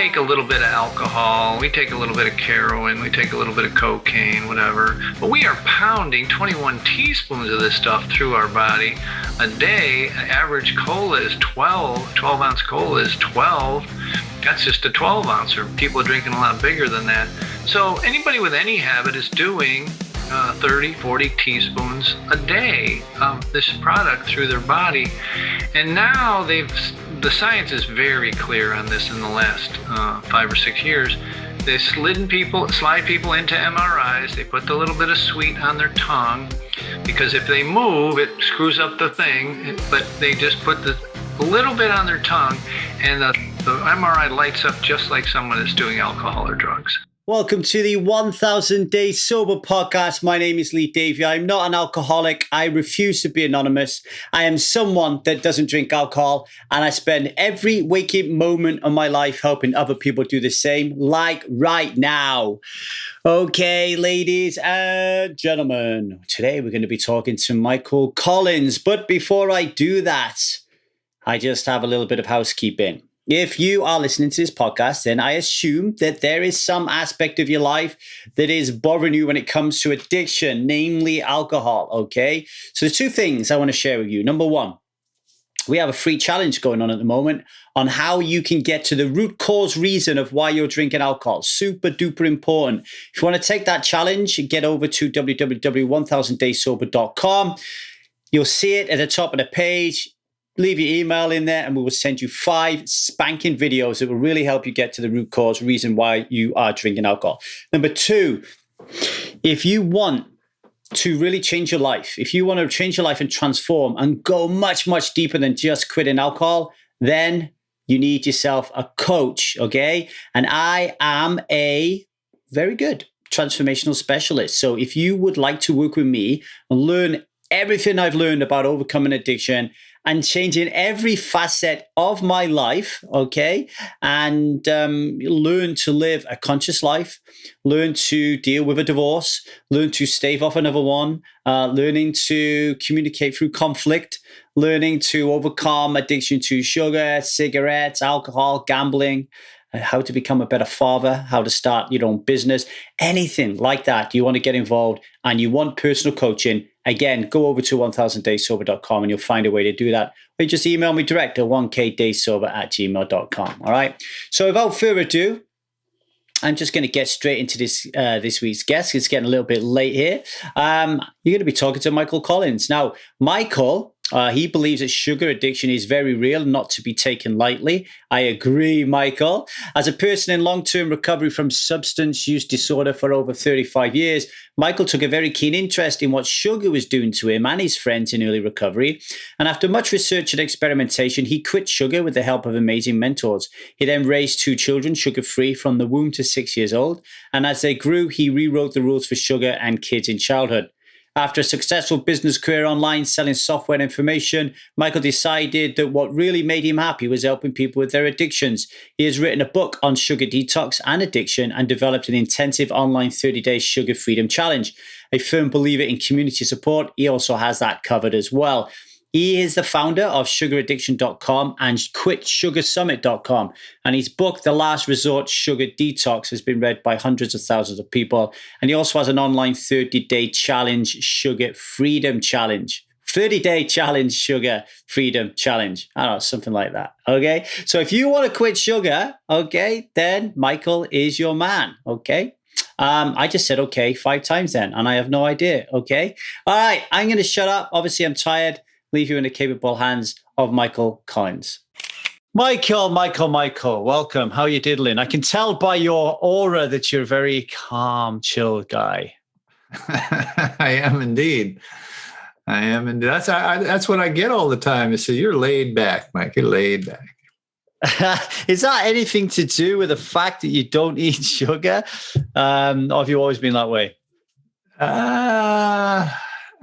take a little bit of alcohol, we take a little bit of heroin, we take a little bit of cocaine, whatever, but we are pounding 21 teaspoons of this stuff through our body a day. Average cola is 12-ounce cola is 12. That's just a 12 ouncer. People are drinking a lot bigger than that. So anybody with any habit is doing 30, 40 teaspoons a day of this product through their body. And now the science is very clear on this in the last 5 or 6 years. They slide people into MRIs. They put the little bit of sweet on their tongue because if they move, it screws up the thing. But they just put a little bit on their tongue, and the MRI lights up just like someone that's doing alcohol or drugs. Welcome to the 1000 Day Sober podcast. My name is Lee Davey. I'm not an alcoholic. I refuse to be anonymous. I am someone that doesn't drink alcohol, and I spend every waking moment of my life helping other people do the same, like right now. Okay, ladies and gentlemen, today we're going to be talking to Michael Collins. But before I do that, I just have a little bit of housekeeping. If you are listening to this podcast, then I assume that there is some aspect of your life that is bothering you when it comes to addiction, namely alcohol, okay? So the two things I want to share with you. Number one, we have a free challenge going on at the moment on how you can get to the root cause reason of why you're drinking alcohol. Super duper important. If you want to take that challenge, get over to www.1000daysober.com. You'll see it at the top of the page. Leave your email in there and we will send you 5 spanking videos that will really help you get to the root cause reason why you are drinking alcohol. Number 2, if you want to really change your life, if you want to change your life and transform and go much, much deeper than just quitting alcohol, then you need yourself a coach, okay? And I am a very good transformational specialist. So if you would like to work with me and learn everything I've learned about overcoming addiction and changing every facet of my life, okay? And learn to live a conscious life, learn to deal with a divorce, learn to stave off another one, learning to communicate through conflict, learning to overcome addiction to sugar, cigarettes, alcohol, gambling, how to become a better father, how to start your own business, anything like that. You want to get involved and you want personal coaching, again, go over to 1000daysober.com and you'll find a way to do that. Or you just email me direct at 1kdaysober@gmail.com. All right. So without further ado, I'm just going to get straight into this week's guest. It's getting a little bit late here. You're going to be talking to Michael Collins. Now, Michael, he believes that sugar addiction is very real, not to be taken lightly. I agree, Michael. As a person in long-term recovery from substance use disorder for over 35 years, Michael took a very keen interest in what sugar was doing to him and his friends in early recovery. And after much research and experimentation, he quit sugar with the help of amazing mentors. He then raised 2 children sugar-free from the womb to 6 years old. And as they grew, he rewrote the rules for sugar and kids in childhood. After a successful business career online selling software and information, Michael decided that what really made him happy was helping people with their addictions. He has written a book on sugar detox and addiction and developed an intensive online 30-day sugar freedom challenge. A firm believer in community support, he also has that covered as well. He is the founder of sugaraddiction.com and quitsugarsummit.com. And his book, The Last Resort Sugar Detox, has been read by hundreds of thousands of people. And he also has an online 30-day challenge, Sugar Freedom Challenge. 30-day challenge, Sugar Freedom Challenge. I don't know, something like that. Okay. So if you want to quit sugar, okay, then Michael is your man. Okay. I just said okay 5 times then, and I have no idea. Okay. All right. I'm going to shut up. Obviously, I'm tired. Leave you in the capable hands of Michael Collins. Michael, welcome. How are you diddling? I can tell by your aura that you're a very calm, chill guy. I am indeed. That's what I get all the time. Is you're laid back, Mike. You're laid back. Is that anything to do with the fact that you don't eat sugar? Or have you always been that way?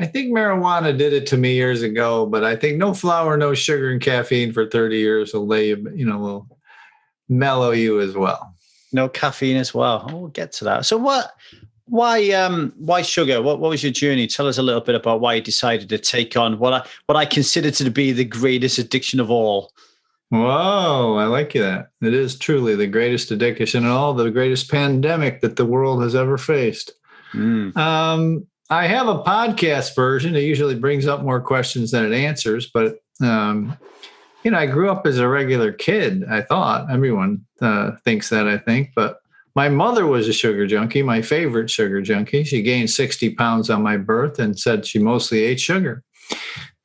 I think marijuana did it to me years ago, but I think no flour, no sugar, and caffeine for 30 years will will mellow you as well. No caffeine as well. Oh, we'll get to that. So why sugar? What was your journey? Tell us a little bit about why you decided to take on what I consider to be the greatest addiction of all, Whoa, I like that. It is truly the greatest addiction and all the greatest pandemic that the world has ever faced. I have a podcast version. It usually brings up more questions than it answers, but I grew up as a regular kid. I thought everyone thinks that, I think, but my mother was a sugar junkie, my favorite sugar junkie. She gained 60 pounds on my birth and said she mostly ate sugar.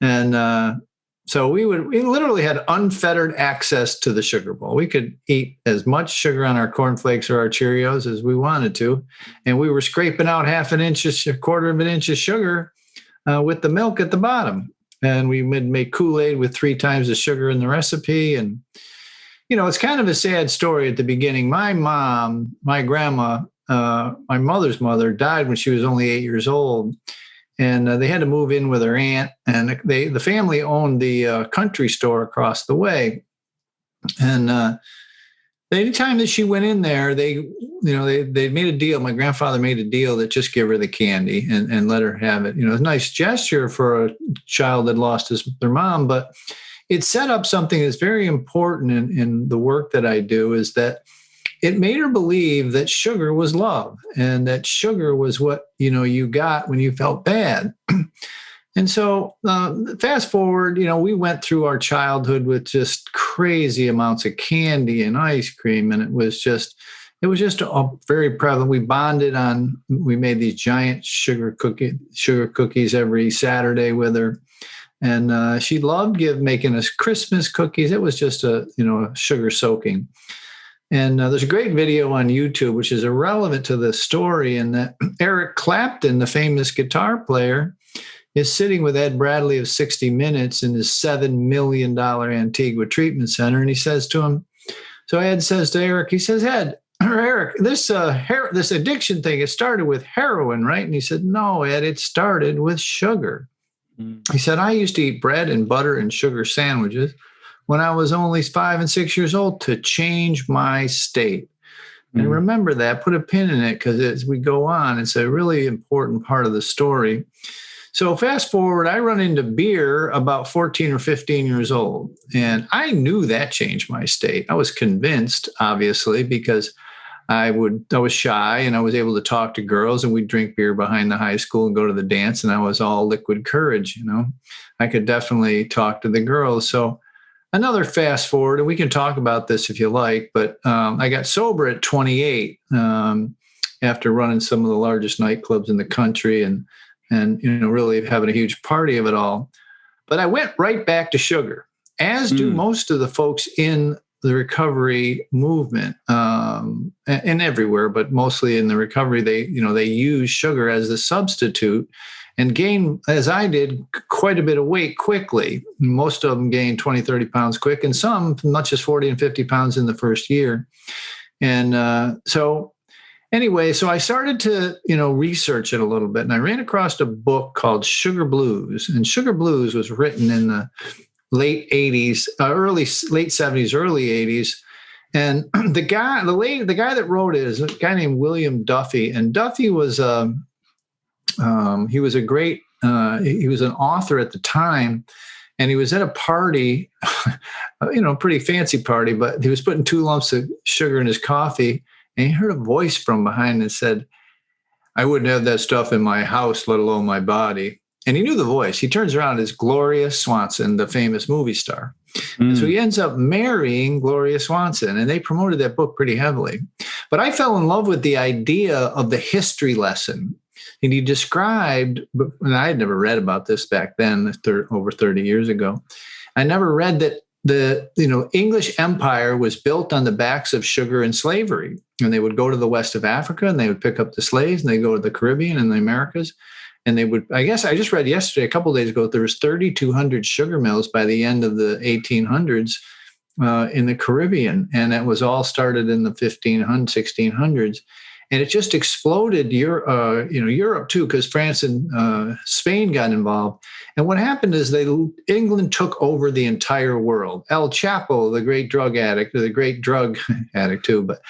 And so we literally had unfettered access to the sugar bowl. We could eat as much sugar on our cornflakes or our Cheerios as we wanted to. And we were scraping out a quarter of an inch of sugar with the milk at the bottom. And we would make Kool-Aid with 3 times the sugar in the recipe. And, it's kind of a sad story at the beginning. My mom, my grandma, my mother's mother died when she was only 8 years old. And they had to move in with her aunt, and the family owned the country store across the way. And anytime that she went in there, they made a deal. My grandfather made a deal that just give her the candy and let her have it. A nice gesture for a child that lost their mom, but it set up something that's very important in the work that I do, is that it made her believe that sugar was love and that sugar was what, you got when you felt bad. And so fast forward, we went through our childhood with just crazy amounts of candy and ice cream. And it was just very prevalent. We made these giant sugar cookies every Saturday with her. And she loved making us Christmas cookies. It was just sugar soaking. And there's a great video on YouTube, which is irrelevant to the story, in that Eric Clapton, the famous guitar player, is sitting with Ed Bradley of 60 Minutes in his $7 million Antigua treatment center. And he says to him, so Ed says to Eric, he says, Eric, this addiction thing, it started with heroin, right? And he said, no, Ed, it started with sugar. He said, I used to eat bread and butter and sugar sandwiches when I was only 5 and 6 years old to change my state. And remember that, put a pin in it, because as we go on, it's a really important part of the story. So fast forward, I run into beer about 14 or 15 years old. And I knew that changed my state. I was convinced, obviously, because I was shy and I was able to talk to girls, and we'd drink beer behind the high school and go to the dance. And I was all liquid courage. I could definitely talk to the girls. So another fast forward, and we can talk about this if you like, but I got sober at 28 after running some of the largest nightclubs in the country and really having a huge party of it all. But I went right back to sugar, as do most of the folks in the recovery movement, and everywhere, but mostly in the recovery, they use sugar as the substitute and gain, as I did, quite a bit of weight quickly. Most of them gained 20, 30 pounds quick, and some much as 40 and 50 pounds in the first year. And so I started to, research it a little bit, and I ran across a book called Sugar Blues. And Sugar Blues was written in the late 80s, late 70s, early 80s. And the guy that wrote it is a guy named William Duffy. And Duffy was he was an author at the time, and he was at a party, pretty fancy party, but he was putting 2 lumps of sugar in his coffee, and he heard a voice from behind that said, I wouldn't have that stuff in my house, let alone my body. And he knew the voice. He turns around as Gloria Swanson, the famous movie star. And so he ends up marrying Gloria Swanson, and they promoted that book pretty heavily. But I fell in love with the idea of the history lesson. And he described, and I had never read about this back then, over 30 years ago. I never read that the English empire was built on the backs of sugar and slavery. And they would go to the west of Africa, and they would pick up the slaves, and they go to the Caribbean and the Americas. And they would, I guess I just read yesterday, a couple of days ago, there was 3,200 sugar mills by the end of the 1800s in the Caribbean. And that was all started in the 1600s. And it just exploded Europe too, because France and Spain got involved. And what happened is England took over the entire world. El Chapo, the great drug addict, the great drug addict too, but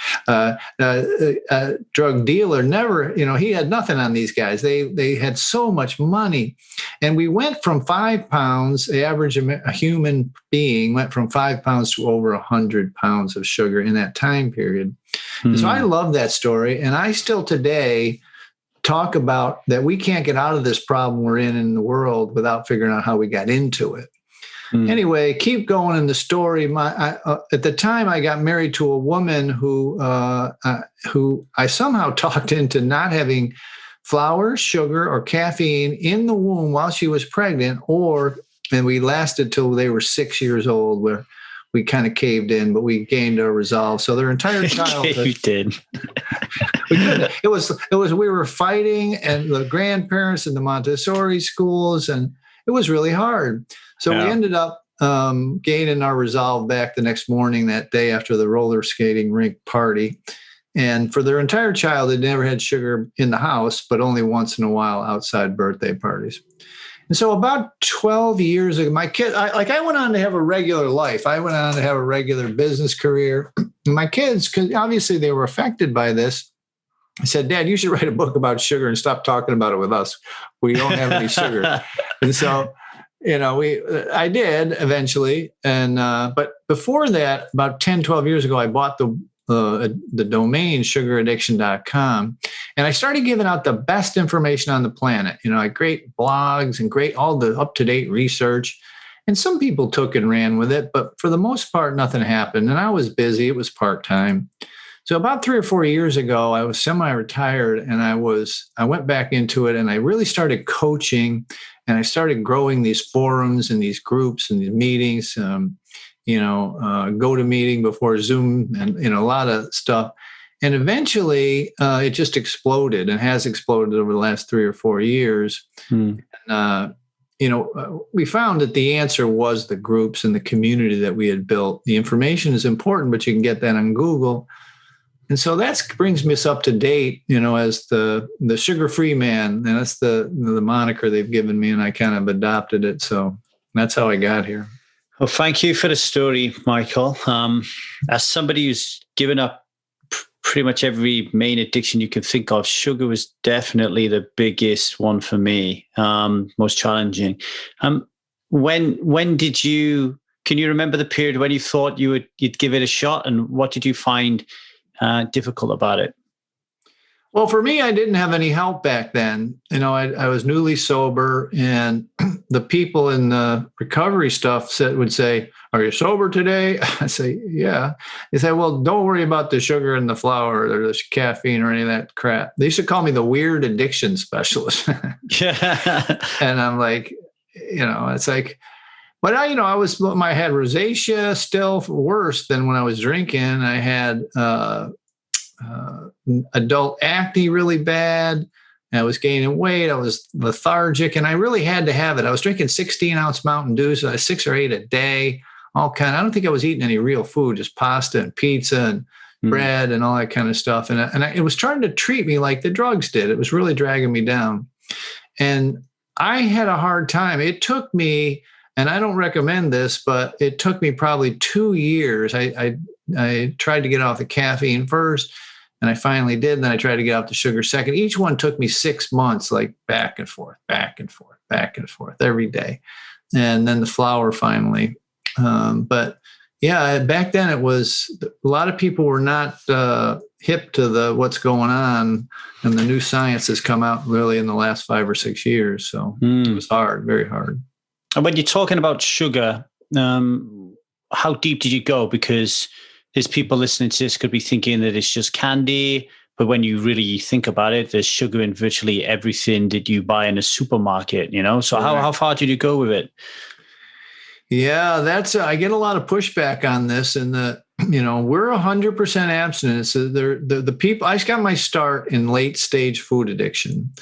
drug dealer, never, he had nothing on these guys. They had so much money. And we went from 5 pounds, the average a human being went from 5 pounds to over 100 pounds of sugar in that time period. Mm. So I love that story. And I still today talk about that we can't get out of this problem we're in the world without figuring out how we got into it. Mm. Anyway, keep going in the story. At the time, I got married to a woman who I somehow talked into not having flour, sugar, or caffeine in the womb while she was pregnant, and we lasted till they were 6 years old, where we kind of caved in, but we gained our resolve. So their entire childhood, you did. It was we were fighting, and the grandparents and the Montessori schools, and it was really hard. So we ended up gaining our resolve back the next morning, that day after the roller skating rink party. And for their entire childhood, they never had sugar in the house, but only once in a while outside birthday parties. And so about 12 years ago, my kid, I went on to have a regular life. I went on to have a regular business career. And my kids, because obviously they were affected by this, I said, Dad, you should write a book about sugar and stop talking about it with us. We don't have any sugar. And so, I did eventually. And, but before that, about 10, 12 years ago, I bought the domain sugaraddiction.com. And I started giving out the best information on the planet, great blogs and great, all the up-to-date research. And some people took and ran with it, but for the most part, nothing happened. And I was busy. It was part-time. So about 3 or 4 years ago, I was semi-retired, and I went back into it, and I really started coaching, and I started growing these forums and these groups and these meetings, GoToMeeting before Zoom, and a lot of stuff. And eventually it just exploded, and has exploded over the last 3 or 4 years. And, we found that the answer was the groups and the community that we had built. The information is important, but you can get that on Google. And so that brings me up to date, as the sugar-free man. And that's the moniker they've given me, and I kind of adopted it. So that's how I got here. Well, thank you for the story, Michael. As somebody who's given up pretty much every main addiction you can think of, sugar was definitely the biggest one for me, most challenging. When did you? Can you remember the period when you thought you'd give it a shot, and what did you find difficult about it? Well, for me, I didn't have any help back then. I was newly sober, and the people in the recovery stuff would say, "Are you sober today?" I say, "Yeah." They say, "Well, don't worry about the sugar and the flour or the caffeine or any of that crap." They used to call me the weird addiction specialist. Yeah. And I'm like, it's like, but I had rosacea, still worse than when I was drinking. I had adult acne really bad. I was gaining weight. I was lethargic, and I really had to have it. I was drinking 16-ounce Mountain Dews, 6 or 8 a day, all kind. I don't think I was eating any real food, just pasta and pizza and bread and all that kind of stuff. And it was trying to treat me like the drugs did. It was really dragging me down. And I had a hard time. It took me, and I don't recommend this, but it took me probably 2 years. I tried to get off the caffeine first, and I finally did. And then I tried to get off the sugar second. Each one took me 6 months, like back and forth every day. And then the flour finally. But yeah, back then it was, a lot of people were not hip to what's going on. And the new science has come out really in the last 5 or 6 years. So it was hard, very hard. And when you're talking about sugar, how deep did you go? Because there's people listening to this could be thinking that it's just candy, but when you really think about it, there's sugar in virtually everything that you buy in a supermarket, So how far did you go with it? Yeah, I get a lot of pushback on this, and we're 100% abstinent. So the people, I got my start in late stage food addiction.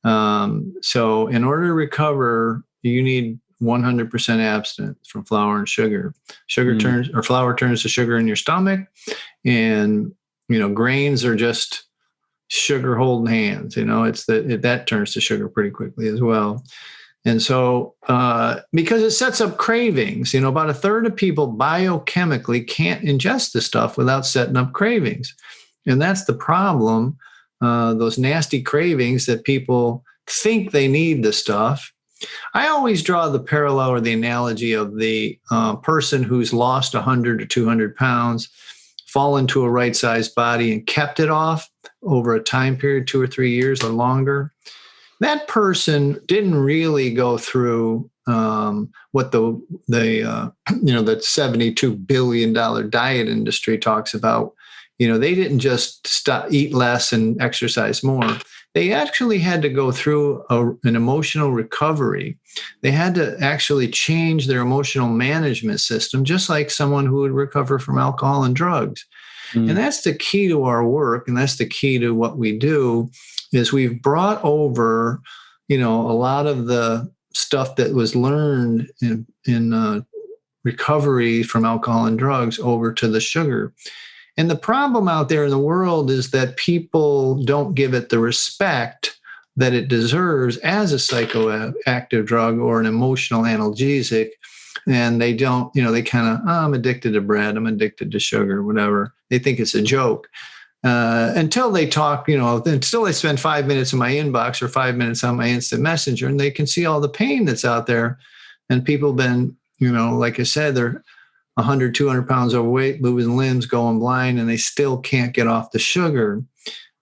So in order to recover, you need 100% abstinence from flour and sugar. Flour turns to sugar in your stomach, and grains are just sugar holding hands. That turns to sugar pretty quickly as well. And so, because it sets up cravings, about a third of people biochemically can't ingest this stuff without setting up cravings. And that's the problem. Those nasty cravings that people think they need the stuff. I always draw the parallel or the analogy of the person who's lost 100 or 200 pounds, fallen to a right-sized body and kept it off over a time period, 2 or 3 years or longer. That person didn't really go through what the $72 billion diet industry talks about. They didn't just eat less and exercise more. They actually had to go through an emotional recovery. They had to actually change their emotional management system, just like someone who would recover from alcohol and drugs. And that's the key to our work, and that's the key to what we do, is we've brought over, a lot of the stuff that was learned in recovery from alcohol and drugs over to the sugar. And the problem out there in the world is that people don't give it the respect that it deserves as a psychoactive drug or an emotional analgesic. And they don't, they kind of, I'm addicted to bread, I'm addicted to sugar, whatever. They think it's a joke. Until they talk, until they spend 5 minutes in my inbox or 5 minutes on my instant messenger, and they can see all the pain that's out there. And people have been, like I said, they're 100, 200 pounds overweight, losing limbs, going blind, and they still can't get off the sugar.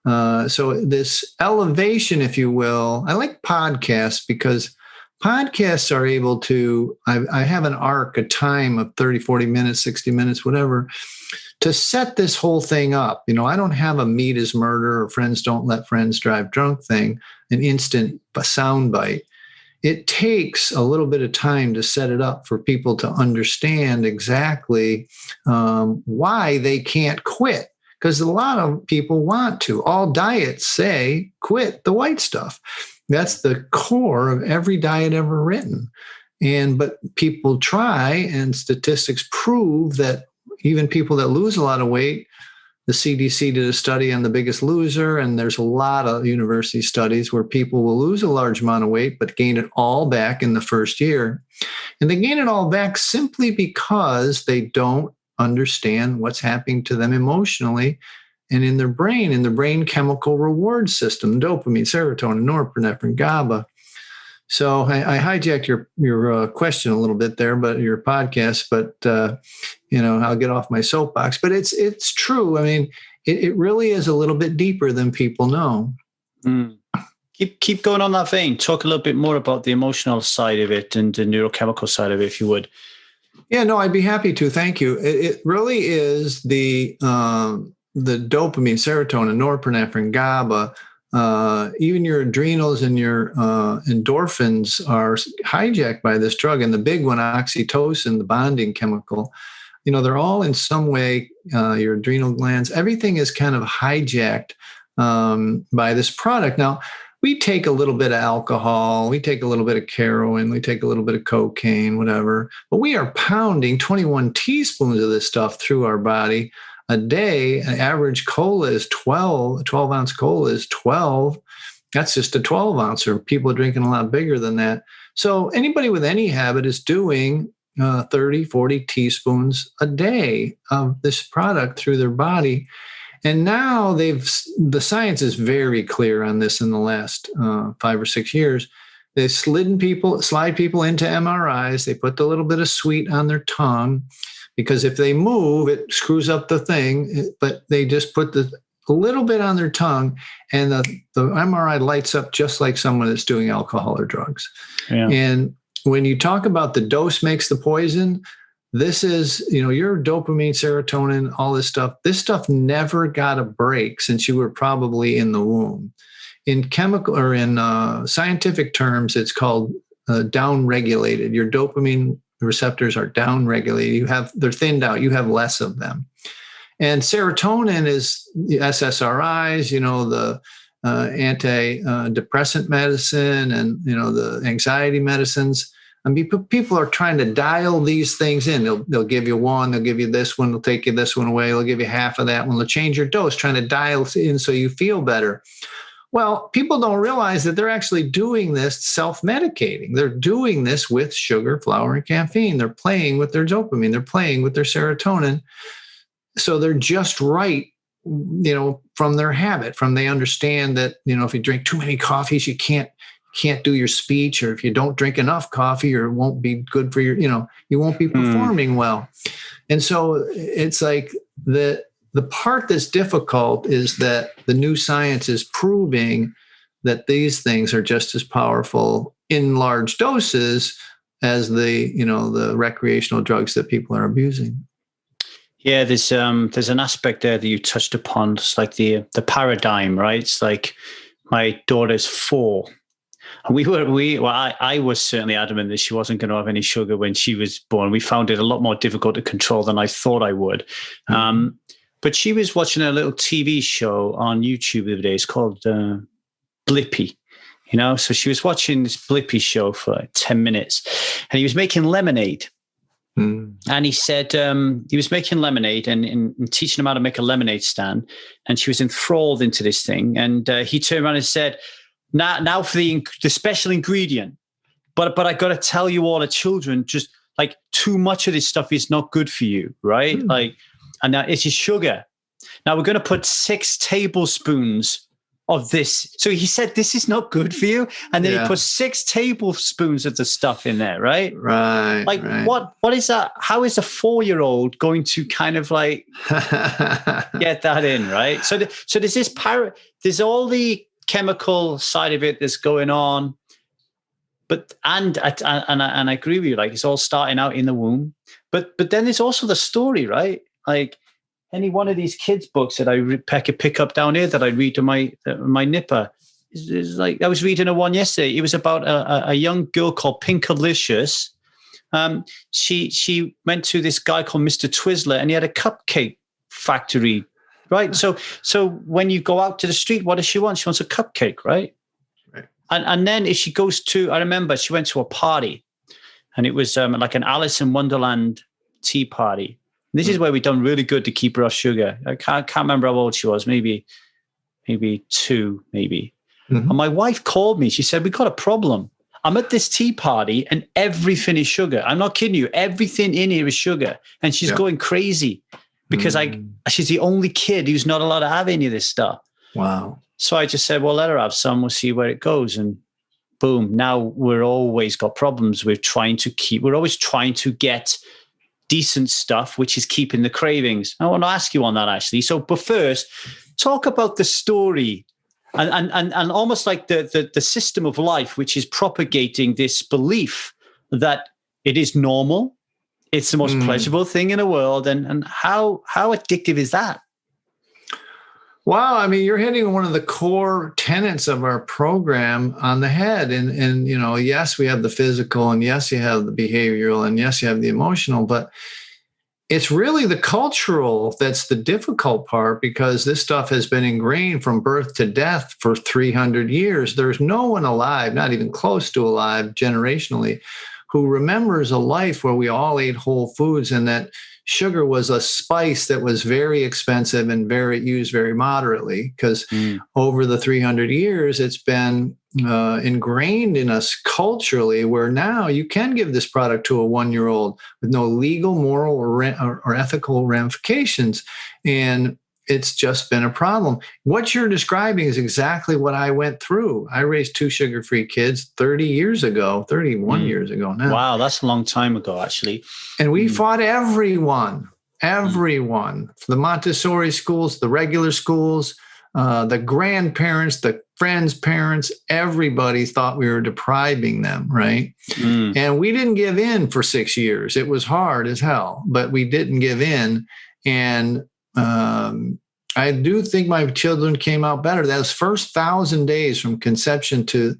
So this elevation, if you will, I like podcasts because podcasts are able to, I have an arc, a time of 30, 40 minutes, 60 minutes, whatever, to set this whole thing up. I don't have a meat is murder or friends don't let friends drive drunk thing, an instant sound bite. It takes a little bit of time to set it up for people to understand exactly why they can't quit. Because a lot of people want to. All diets say quit the white stuff. That's the core of every diet ever written. But people try, and statistics prove that even people that lose a lot of weight, the CDC did a study on The Biggest Loser, and there's a lot of university studies where people will lose a large amount of weight but gain it all back in the first year. And they gain it all back simply because they don't understand what's happening to them emotionally and in their brain chemical reward system, dopamine, serotonin, norepinephrine, GABA. So I hijacked your question a little bit there, but your podcast, but I'll get off my soapbox. But it's true. I mean, it really is a little bit deeper than people know. Keep going on that vein. Talk a little bit more about the emotional side of it and the neurochemical side of it, if you would. Yeah, no, I'd be happy to. Thank you. It really is the dopamine, serotonin, norepinephrine, GABA. Even your adrenals and your endorphins are hijacked by this drug. And the big one, oxytocin, the bonding chemical, they're all in some way, your adrenal glands, everything is kind of hijacked by this product. Now, we take a little bit of alcohol, we take a little bit of heroin, we take a little bit of cocaine, whatever, but we are pounding 21 teaspoons of this stuff through our body a day. An average cola is 12-ounce cola is 12. That's just a 12 ounce, or people are drinking a lot bigger than that. So anybody with any habit is doing 30, 40 teaspoons a day of this product through their body. And now the science is very clear on this in the last 5 or 6 years. They slide people into MRIs. They put the little bit of sweet on their tongue, because if they move, it screws up the thing. But they just put a little bit on their tongue, and the MRI lights up just like someone that's doing alcohol or drugs. Yeah. And when you talk about the dose makes the poison, this is, your dopamine, serotonin, all this stuff never got a break since you were probably in the womb. In chemical or in scientific terms, it's called down-regulated. Your dopamine receptors are down-regulated. They're thinned out. You have less of them. And serotonin is the SSRIs, the antidepressant medicine and, the anxiety medicines. I mean, people are trying to dial these things in. They'll give you one, they'll give you this one, they'll take you this one away, they'll give you half of that one, they'll change your dose, trying to dial in so you feel better. Well, people don't realize that they're actually doing this self-medicating. They're doing this with sugar, flour, and caffeine. They're playing with their dopamine. They're playing with their serotonin. So they're just right, from their habit, they understand that, if you drink too many coffees, you can't do your speech, or if you don't drink enough coffee, or it won't be good for your, you won't be performing well. And so it's like the part that's difficult is that the new science is proving that these things are just as powerful in large doses as the recreational drugs that people are abusing. Yeah, there's an aspect there that you touched upon. It's like the paradigm, right? It's like my daughter's 4. I was certainly adamant that she wasn't going to have any sugar when she was born. We found it a lot more difficult to control than I thought I would. Mm-hmm. But she was watching a little TV show on YouTube the other day. It's called Blippi, So she was watching this Blippi show for like 10 minutes, and he was making lemonade. Mm. And he said he was making lemonade and teaching them how to make a lemonade stand. And she was enthralled into this thing. And he turned around and said, now for the special ingredient. But I got to tell you all, the children, just like too much of this stuff is not good for you, right? Mm. And now it's sugar. Now we're going to put 6 tablespoons of this. So he said, this is not good for you. And then he put 6 tablespoons of the stuff in there, right? Right. Like right. What is that? How is a 4-year-old going to kind of like get that in, right? So there's this there's all the chemical side of it that's going on. But and I agree with you, like it's all starting out in the womb. But then there's also the story, right? Like any one of these kids' books that I could pick up down here that I read to my nipper is like I was reading one yesterday. It was about a young girl called Pinkalicious. She went to this guy called Mr. Twizzler, and he had a cupcake factory, right? So when you go out to the street, what does she want? She wants a cupcake, right? Right. And then if she goes to, I remember she went to a party, and it was like an Alice in Wonderland tea party. This is where we've done really good to keep her off sugar. I can't remember how old she was, maybe 2, maybe. Mm-hmm. And my wife called me. She said, we got a problem. I'm at this tea party and everything is sugar. I'm not kidding you. Everything in here is sugar. And she's going crazy because she's the only kid who's not allowed to have any of this stuff. Wow. So I just said, well, let her have some. We'll see where it goes. And boom, now we're always got problems. We're always trying to get decent stuff, which is keeping the cravings. I want to ask you on that, actually. So, but first, talk about the story and almost like the system of life, which is propagating this belief that it is normal, it's the most pleasurable thing in the world, and how addictive is that? Wow, I mean, you're hitting one of the core tenets of our program on the head. And yes, we have the physical, and yes, you have the behavioral, and yes, you have the emotional, but it's really the cultural that's the difficult part, because this stuff has been ingrained from birth to death for 300 years. There's no one alive, not even close to alive generationally, who remembers a life where we all ate whole foods and that sugar was a spice that was very expensive and used very moderately, because over the 300 years, it's been ingrained in us culturally, where now you can give this product to a 1-year-old with no legal, moral, or ethical ramifications. And it's just been a problem. What you're describing is exactly what I went through. I raised 2 sugar-free kids 31 years ago now. Wow, that's a long time ago, actually. And we fought everyone, the Montessori schools, the regular schools, the grandparents, the friends' parents, everybody thought we were depriving them, right? And we didn't give in for 6 years. It was hard as hell, but we didn't give in. And I do think my children came out better. Those first 1,000 days from conception to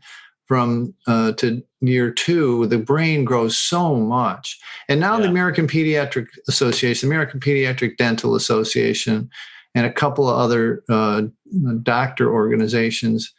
year 2, the brain grows so much. And now the American Pediatric Association, the American Pediatric Dental Association, and a couple of other doctor organizations,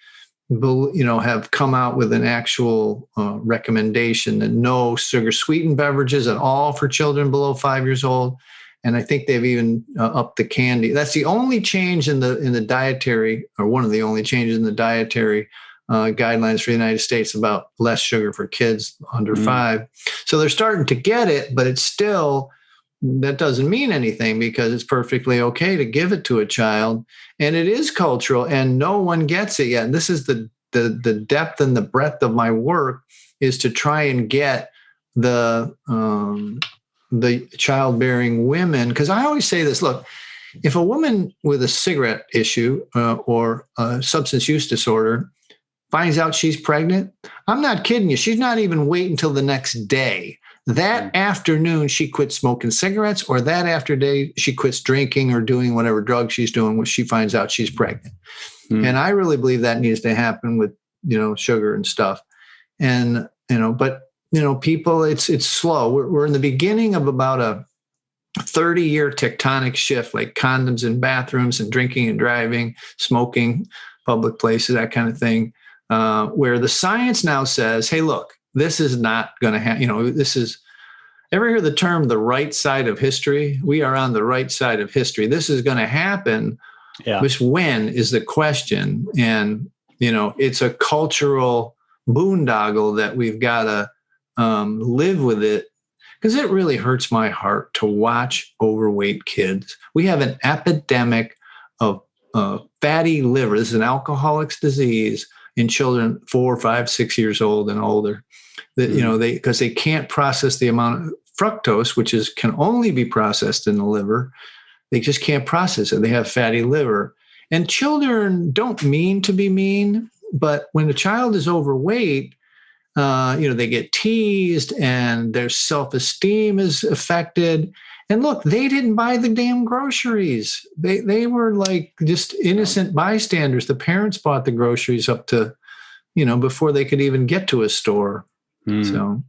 have come out with an actual recommendation that no sugar sweetened beverages at all for children below 5 years old. And I think they've even upped the candy. That's the only change in the dietary, or one of the only changes in the dietary guidelines for the United States about less sugar for kids under 5. So they're starting to get it, but it's still, that doesn't mean anything, because it's perfectly okay to give it to a child. And it is cultural, and no one gets it yet. And this is the depth and the breadth of my work, is to try and get the childbearing women. Because I always say this, look, if a woman with a cigarette issue or a substance use disorder finds out she's pregnant, I'm not kidding you, she's not even waiting until the next day. That afternoon, she quits smoking cigarettes, or that afternoon, she quits drinking or doing whatever drug she's doing when she finds out she's pregnant. And I really believe that needs to happen with, sugar and stuff. And, people, it's slow. We're in the beginning of about a 30-year tectonic shift, like condoms in bathrooms and drinking and driving, smoking, public places, that kind of thing, where the science now says, hey, look, this is not going to happen. This is, ever hear the term the right side of history? We are on the right side of history. This is going to happen. Yeah. Which when is the question. And, it's a cultural boondoggle that we've got to live with it, because it really hurts my heart to watch overweight kids. We have an epidemic of fatty liver. This is an alcoholic's disease in children 4, 5, 6 years old and older. That because they can't process the amount of fructose, which can only be processed in the liver. They just can't process it. They have fatty liver. And children don't mean to be mean, but when a child is overweight, they get teased and their self-esteem is affected. And look, they didn't buy the damn groceries. They were like just innocent bystanders. The parents bought the groceries up to, before they could even get to a store. So,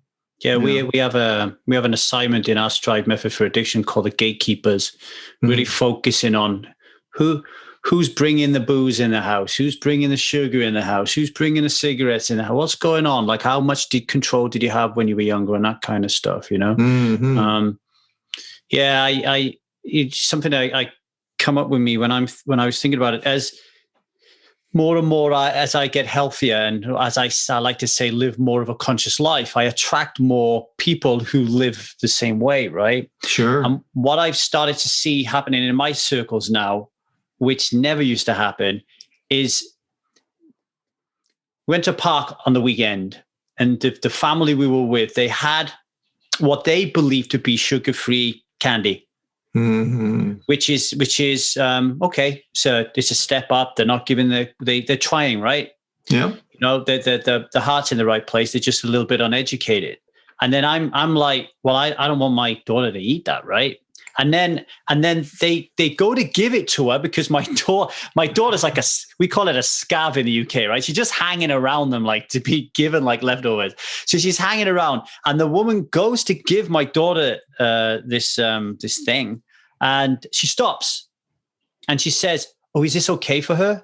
yeah, we have an assignment in our Strive method for addiction called the gatekeepers, really focusing on who's bringing the booze in the house, who's bringing the sugar in the house, who's bringing the cigarettes in the house, what's going on, like how much control did you have when you were younger, and that kind of stuff, It's something I come up with me when I was thinking about it, as more and more as I get healthier, and as I like to say, live more of a conscious life, I attract more people who live the same way, right? Sure. What I've started to see happening in my circles now, which never used to happen, is we went to a park on the weekend, and the family we were with, they had what they believed to be sugar-free candy. Which is okay. So it's a step up. They're not giving they're trying, right? Yeah. The heart's in the right place. They're just a little bit uneducated. And then I'm like, well, I don't want my daughter to eat that, right? And then they go to give it to her, because my daughter's like we call it a scav in the UK, right? She's just hanging around them, like to be given like leftovers. So she's hanging around, and the woman goes to give my daughter this thing, and she stops, and she says, "Oh, is this okay for her?"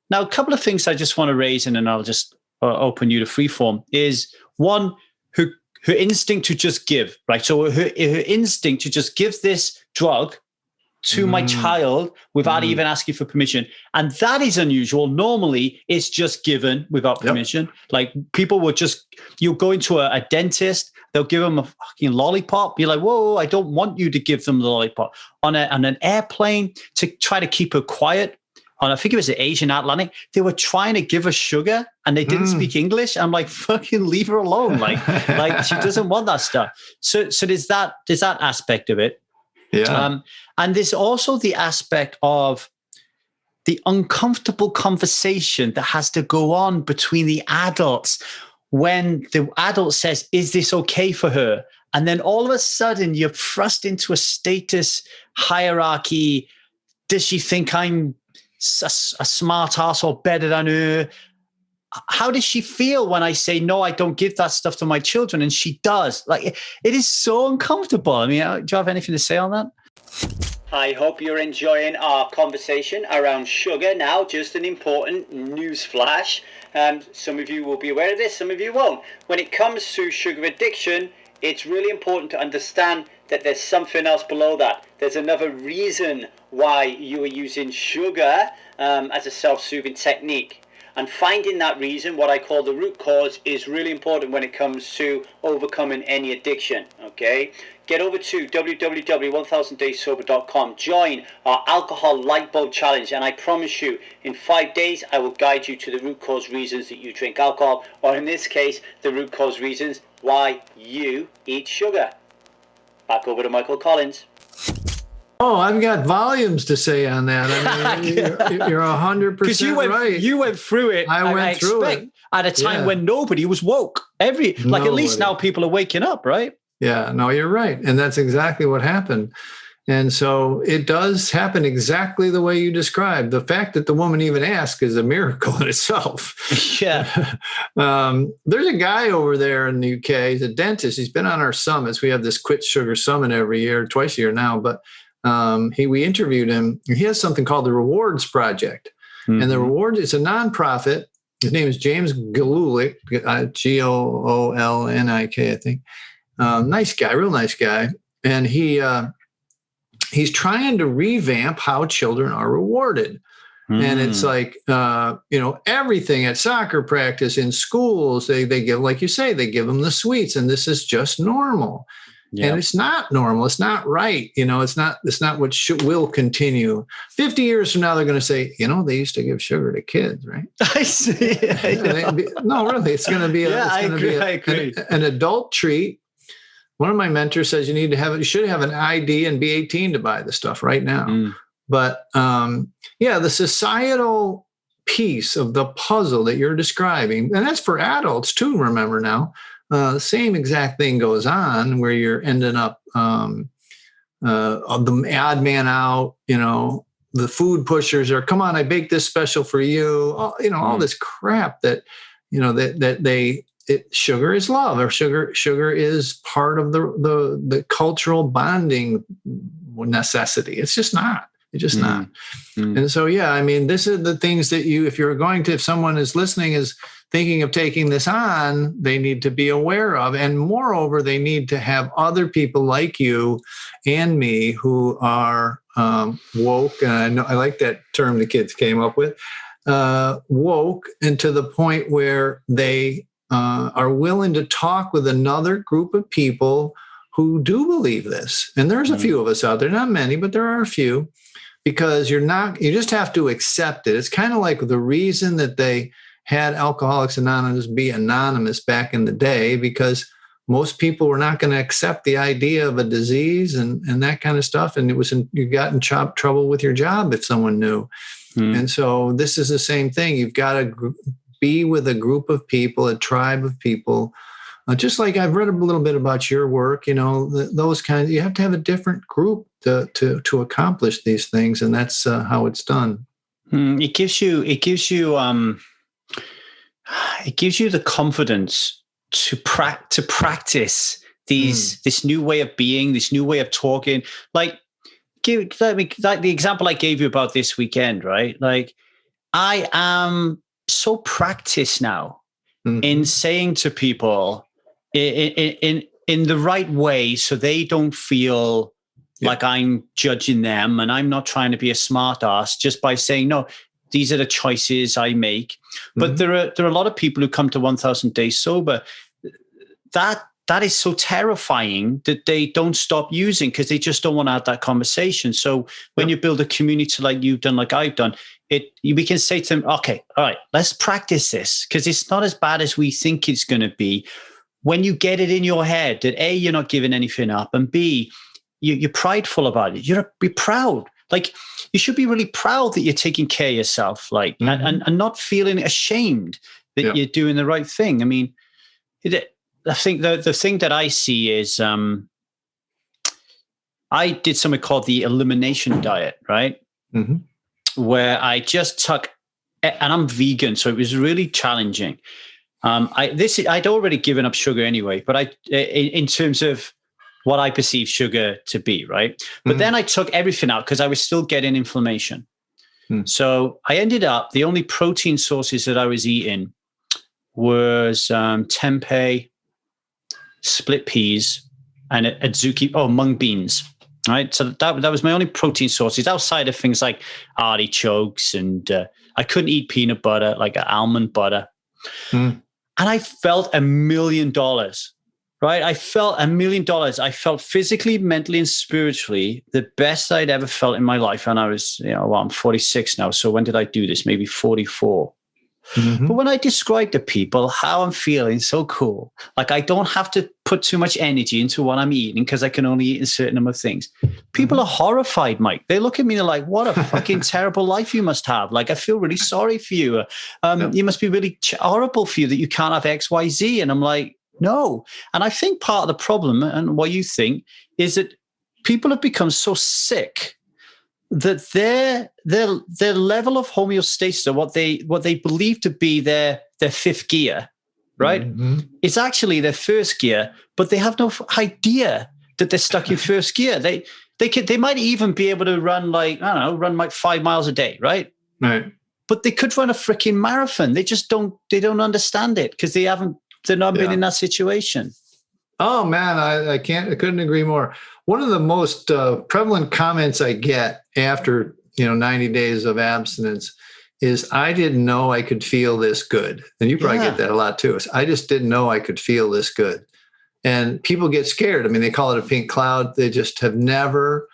Now, a couple of things I just want to raise, and then I'll just open you to freeform. Is one, her instinct to just give, right? So her instinct to just give this drug to my child without even asking for permission. And that is unusual. Normally, it's just given without permission. Like people will you'll go into a dentist, they'll give them a fucking lollipop. You're like, whoa, I don't want you to give them the lollipop. On an airplane, to try to keep her quiet, on I think it was the Asian Atlantic, they were trying to give her sugar and they didn't speak English. I'm like, fucking leave her alone. Like she doesn't want that stuff. So there's that aspect of it. Yeah. And there's also the aspect of the uncomfortable conversation that has to go on between the adults when the adult says, is this okay for her? And then all of a sudden you're thrust into a status hierarchy. Does she think I'm a smart ass or better than her? How does she feel when I say, no, I don't give that stuff to my children? And she does. Like, it is so uncomfortable. I mean, do you have anything to say on that? I hope you're enjoying our conversation around sugar. Now, just an important news flash. Some of you will be aware of this, some of you won't. When it comes to sugar addiction, it's really important to understand that there's something else below that. There's another reason why you are using sugar as a self-soothing technique. And finding that reason, what I call the root cause, is really important when it comes to overcoming any addiction, okay? Get over to www.1000dayssober.com. Join our alcohol light bulb challenge, and I promise you, in 5 days, I will guide you to the root cause reasons that you drink alcohol, or in this case, the root cause reasons why you eat sugar. Back over to Michael Collins. Oh, I've got volumes to say on that. I mean, you're 100% right. You went through it. I went through it at a time when nobody was woke. At least now people are waking up, right? Yeah, no, you're right. And that's exactly what happened. And so it does happen exactly the way you described. The fact that the woman even asked is a miracle in itself. Yeah. There's a guy over there in the UK. He's a dentist. He's been on our summits. We have this Quit Sugar Summit every year, twice a year now. But we interviewed him. He has something called the Rewards Project. Mm-hmm. And the Rewards, it's a nonprofit. His name is James Galulik, Goolnik, I think. Nice guy, real nice guy. And he's trying to revamp how children are rewarded. And it's like, everything at soccer practice, in schools, they give, like you say, they give them the sweets, and this is just normal. Yep. And it's not normal. It's not right. It's not what will continue. 50 years from now, they're going to say, they used to give sugar to kids, right? I see. No, really, it's going to be I agree. An adult treat. One of my mentors says you should have an ID and be 18 to buy the stuff right now. But the societal piece of the puzzle that you're describing, and that's for adults too, remember now, the same exact thing goes on where you're ending up the odd man out, the food pushers are, come on, I baked this special for you. All this crap that, sugar is love, or sugar is part of the cultural bonding necessity. It's just not. It's just not. And so, this is the things that if someone is listening is thinking of taking this on, they need to be aware of. And moreover, they need to have other people like you and me who are woke. And I like that term the kids came up with, woke, and to the point where they are willing to talk with another group of people who do believe this. And there's a few of us out there, not many, but there are a few, because you just have to accept it. It's kind of like the reason that they had Alcoholics Anonymous be anonymous back in the day, because most people were not going to accept the idea of a disease and that kind of stuff. And you got in trouble with your job if someone knew. And so this is the same thing. You've got to be with a group of people, a tribe of people. Just like I've read a little bit about your work, those kinds. You have to have a different group to accomplish these things, and that's how it's done. It gives you the confidence to practice this new way of being, this new way of talking. Like the example I gave you about this weekend, right? Like, I am so practiced now in saying to people in the right way, so they don't feel like I'm judging them, and I'm not trying to be a smart ass just by saying, no, these are the choices I make. But there are a lot of people who come to 1000 Days Sober that is so terrifying that they don't stop using, because they just don't want to have that conversation. So when you build a community like you've done, like I've done, we can say to them, okay, all right, let's practice this, because it's not as bad as we think it's going to be. When you get it in your head that A, you're not giving anything up, and B, you're prideful about it. Be proud. Like, you should be really proud that you're taking care of yourself, like, and not feeling ashamed that you're doing the right thing. I mean, I think the thing that I see is I did something called the elimination diet, right? Where I just took, and I'm vegan, so it was really challenging. I'd already given up sugar anyway, but in terms of what I perceive sugar to be, right? But then I took everything out because I was still getting inflammation. So I ended up, the only protein sources that I was eating was tempeh, split peas, and mung beans, right? So that was my only protein sources outside of things like artichokes, and I couldn't eat peanut butter, like almond butter. And I felt $1 million, right? I felt $1 million. I felt physically, mentally, and spiritually the best I'd ever felt in my life. And I was, I'm 46 now. So when did I do this? Maybe 44. But when I describe to people how I'm feeling, so cool, like I don't have to put too much energy into what I'm eating because I can only eat a certain number of things. People are horrified, Mike. They look at me and they're like, what a fucking terrible life you must have. Like, I feel really sorry for you. You must be really horrible for you that you can't have X, Y, Z. And I'm like, no. And I think part of the problem, and what you think, is that people have become so sick that their level of homeostasis, or what they believe to be their fifth gear, right? It's actually their first gear, but they have no idea that they're stuck in first gear. They might even be able to run like 5 miles a day, right? Right. But they could run a freaking marathon. They just don't understand it because they're not been in that situation. Oh man, I couldn't agree more. One of the most prevalent comments I get after 90 days of abstinence is, I didn't know I could feel this good. And you probably get that a lot too. I just didn't know I could feel this good. And people get scared. I mean, they call it a pink cloud. They just have never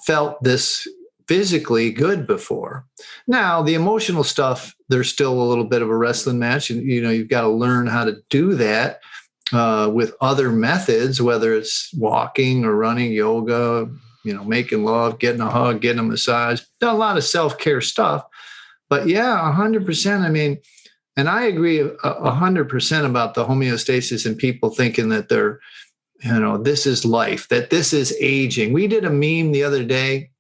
felt this physically good before. Now, the emotional stuff, there's still a little bit of a wrestling match. And, you've got to learn how to do that with other methods, whether it's walking or running, yoga, making love, getting a hug, getting a massage, done a lot of self-care stuff. But yeah, 100%. I mean, and I agree 100% about the homeostasis and people thinking that they're, this is life, that this is aging. We did a meme the other day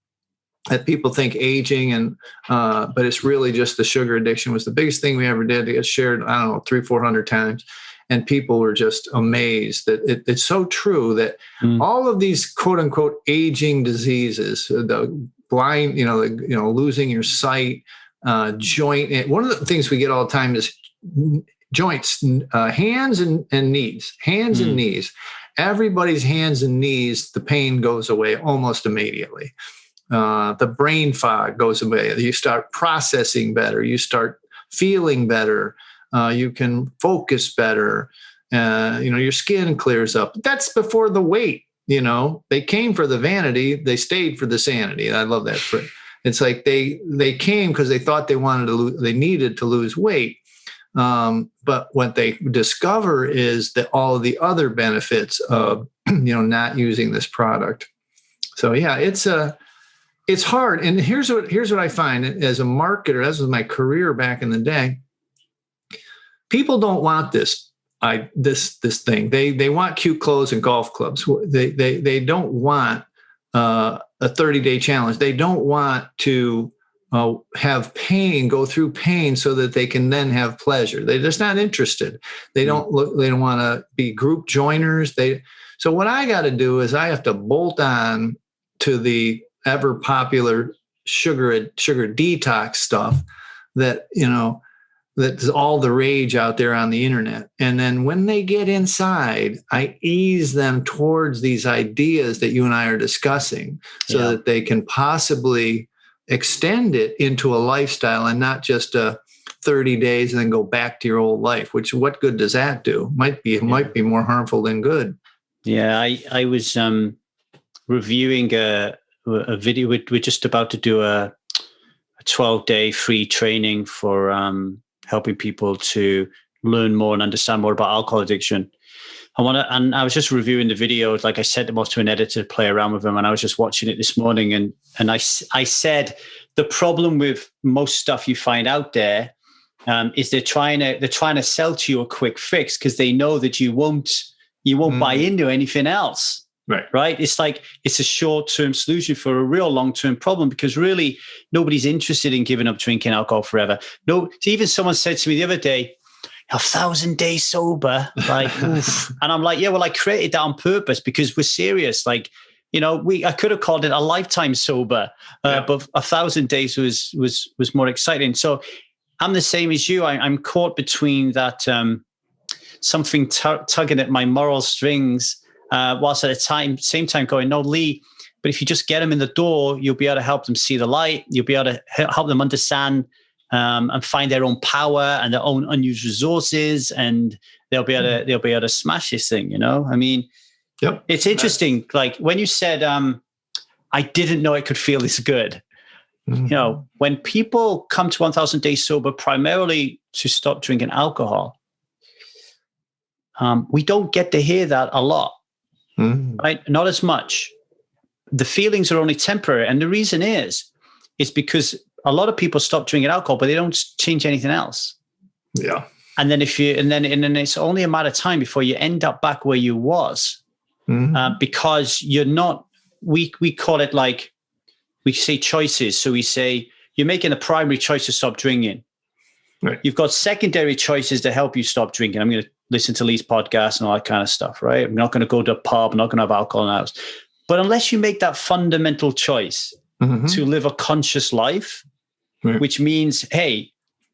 that people think aging, and but it's really just the sugar addiction was the biggest thing we ever did. It got shared, 300-400 times. And people were just amazed that it's so true that all of these quote unquote aging diseases, the blind, losing your sight, joint. One of the things we get all the time is joints, hands and knees, hands and knees. Everybody's hands and knees, the pain goes away almost immediately. The brain fog goes away. You start processing better. You start feeling better. You can focus better. Your skin clears up. That's before the weight. They came for the vanity. They stayed for the sanity. I love that. It's like they came because they thought they needed to lose weight. But what they discover is that all of the other benefits of not using this product. So yeah, it's hard. And here's what I find as a marketer, as was my career back in the day. People don't want this thing. They want cute clothes and golf clubs. They don't want a 30-day challenge. They don't want to have pain, go through pain so that they can then have pleasure. They're just not interested. They don't want to be group joiners. So what I got to do is I have to bolt on to the ever popular sugar detox stuff that that's all the rage out there on the internet. And then when they get inside, I ease them towards these ideas that you and I are discussing so that they can possibly extend it into a lifestyle and not just 30 days and then go back to your old life, which what good does that do? Might be more harmful than good. Yeah. I was reviewing a video. We're just about to do a 12-day free training for helping people to learn more and understand more about alcohol addiction. And I was just reviewing the video. Like I sent them off to an editor to play around with them. And I was just watching it this morning. And I said, the problem with most stuff you find out there is they're trying to sell to you a quick fix because they know that you won't buy into anything else. Right. It's like it's a short-term solution for a real long-term problem because really nobody's interested in giving up drinking alcohol forever. No, even someone said to me the other day, 1,000 days sober, like, oof. And I'm like, yeah, well, I created that on purpose because we're serious. Like, I could have called it a lifetime sober, but 1,000 days was more exciting. So I'm the same as you. I'm caught between that something tugging at my moral strings, whilst at the same time going, no, Lee, but if you just get them in the door, you'll be able to help them see the light. You'll be able to help them understand and find their own power and their own unused resources, and they'll be able to smash this thing. I mean, It's interesting. Like when you said, I didn't know it could feel this good. Mm-hmm. When people come to 1,000 days sober, primarily to stop drinking alcohol, we don't get to hear that a lot, right? Not as much. The feelings are only temporary. And the reason is because a lot of people stop drinking alcohol, but they don't change anything else. Yeah. And then and then it's only a matter of time before you end up back where you was, because you're not, we call it like, we say choices. So we say, you're making a primary choice to stop drinking. Right. You've got secondary choices to help you stop drinking. I'm going to listen to Lee's podcast and all that kind of stuff, right? I'm not going to go to a pub. I'm not going to have alcohol in the house. But unless you make that fundamental choice to live a conscious life, which means, hey,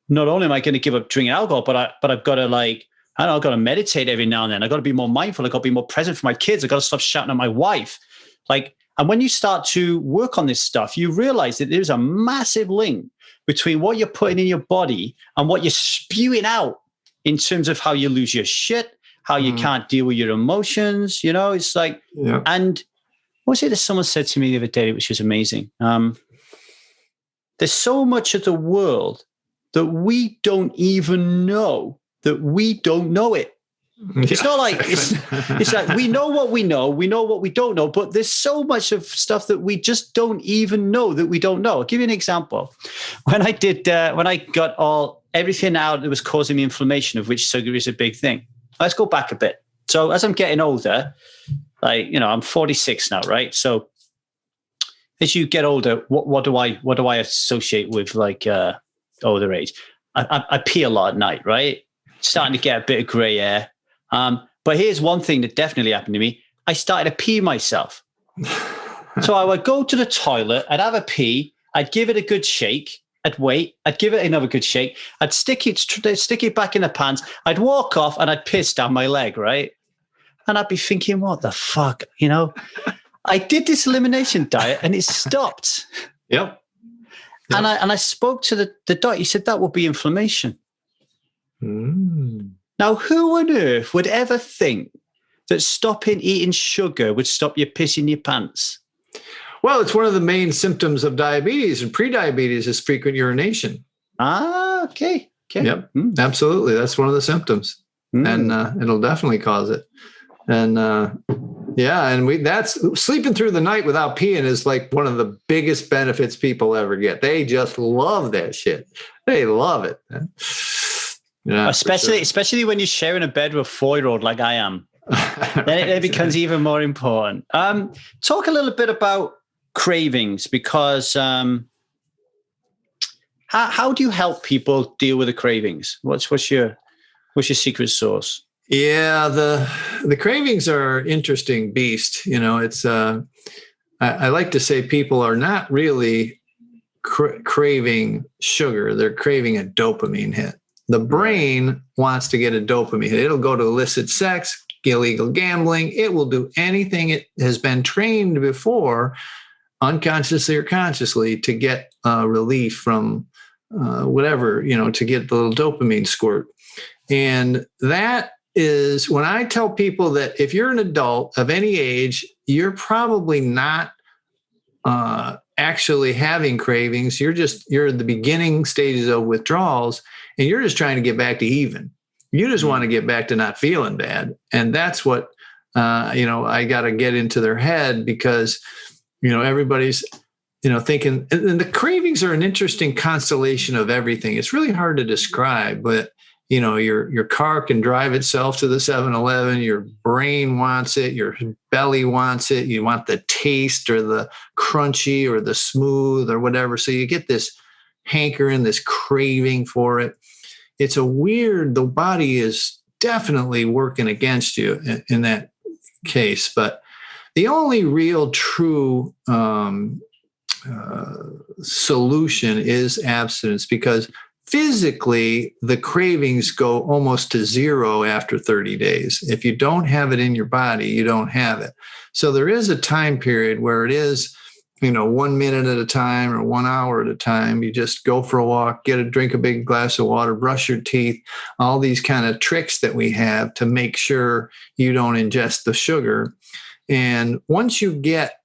not only am I going to give up drinking alcohol, but I've got to I've got to meditate every now and then. I've got to be more mindful. I've got to be more present for my kids. I've got to stop shouting at my wife. And when you start to work on this stuff, you realize that there's a massive link between what you're putting in your body and what you're spewing out in terms of how you lose your shit, how you can't deal with your emotions. It's like, and what was it that someone said to me the other day, which was amazing? There's so much of the world that we don't even know that we don't know it. It's not like it's like we know what we know what we don't know, but there's so much of stuff that we just don't even know that we don't know. I'll give you an example. When I got everything out that was causing me inflammation, of which sugar is a big thing. Let's go back a bit. So as I'm getting older, I'm 46 now, right? So as you get older, what do I associate with older age? I pee a lot at night, right? Starting to get a bit of gray hair. But here's one thing that definitely happened to me. I started to pee myself. So I would go to the toilet, I'd have a pee, I'd give it a good shake, I'd wait, I'd give it another good shake, I'd stick it back in the pants, I'd walk off and I'd piss down my leg, right? And I'd be thinking, what the fuck, I did this elimination diet and it stopped. Yep. And I spoke to the doctor. He said that will be inflammation. Now, who on earth would ever think that stopping eating sugar would stop you pissing your pants? Well, it's one of the main symptoms of diabetes, and prediabetes is frequent urination. Ah, okay. Yep, absolutely. That's one of the symptoms, and it'll definitely cause it. And that's sleeping through the night without peeing is like one of the biggest benefits people ever get. They just love that shit. They love it. Yeah, especially when you're sharing a bed with a 4-year-old like I am. Then it becomes even more important. Talk a little bit about cravings, because how do you help people deal with the cravings? What's your secret sauce? Yeah, the cravings are an interesting beast. It's I like to say people are not really craving sugar; they're craving a dopamine hit. The brain wants to get a dopamine hit. It'll go to illicit sex, illegal gambling. It will do anything it has been trained before, unconsciously or consciously, to get relief from whatever, to get the little dopamine squirt. And that is when I tell people that if you're an adult of any age, you're probably not actually having cravings. You're in the beginning stages of withdrawals, and you're just trying to get back to even. You just want to get back to not feeling bad. And that's what, I got to get into their head, because, everybody's, thinking, and the cravings are an interesting constellation of everything. It's really hard to describe, but your car can drive itself to the 7-Eleven. Your brain wants it. Your belly wants it. You want the taste or the crunchy or the smooth or whatever. So you get this hankering, this craving for it. it's the body is definitely working against you in that case. But the only real true solution is abstinence, because physically the cravings go almost to zero after 30 days. If you don't have it in your body, you don't have it. So there is a time period where it is, 1 minute at a time or 1 hour at a time. You just go for a walk, drink a big glass of water, brush your teeth, all these kind of tricks that we have to make sure you don't ingest the sugar. And once you get,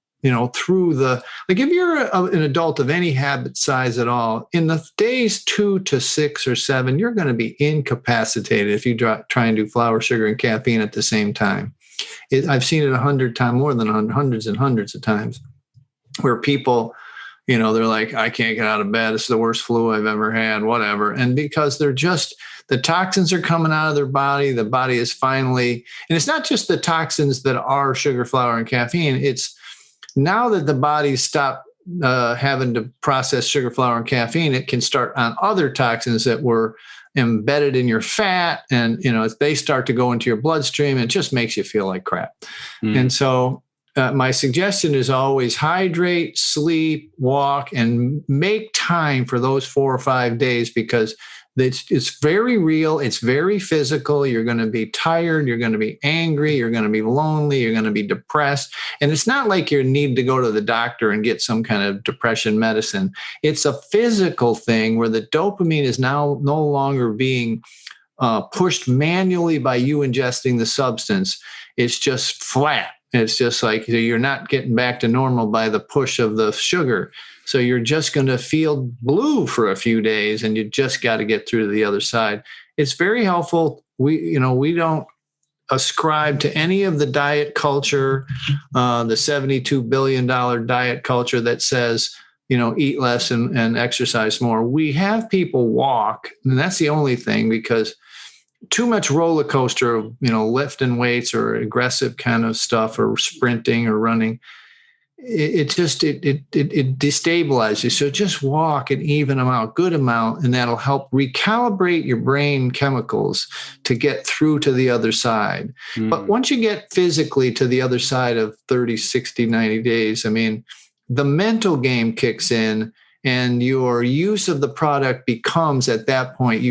through if you're an adult of any habit size at all, in the days 2 to 6 or 7, you're going to be incapacitated if you try and do flour, sugar, and caffeine at the same time. I've seen it 100 times, more than 100, hundreds and hundreds of times, where people, they're like, I can't get out of bed. It's the worst flu I've ever had, whatever. And because the toxins are coming out of their body, the body is finally, and it's not just the toxins that are sugar, flour, and caffeine. It's now that the body stopped having to process sugar, flour, and caffeine, it can start on other toxins that were embedded in your fat. And, they start to go into your bloodstream, it just makes you feel like crap. And so my suggestion is always hydrate, sleep, walk, and make time for those 4 or 5 days, because it's very real. It's very physical. You're going to be tired. You're going to be angry. You're going to be lonely. You're going to be depressed. And it's not like you need to go to the doctor and get some kind of depression medicine. It's a physical thing where the dopamine is now no longer being pushed manually by you ingesting the substance. It's just flat. It's just like you're not getting back to normal by the push of the sugar. So you're just going to feel blue for a few days, and you just got to get through to the other side. It's very helpful. We don't ascribe to any of the diet culture, the $72 billion diet culture that says, eat less and exercise more. We have people walk, and that's the only thing, because too much roller coaster, lifting weights or aggressive kind of stuff, or sprinting or running, it destabilizes you. So just walk an even amount, good amount, and that'll help recalibrate your brain chemicals to get through to the other side. But once you get physically to the other side of 30, 60, 90 days, the mental game kicks in, and your use of the product becomes, at that point, and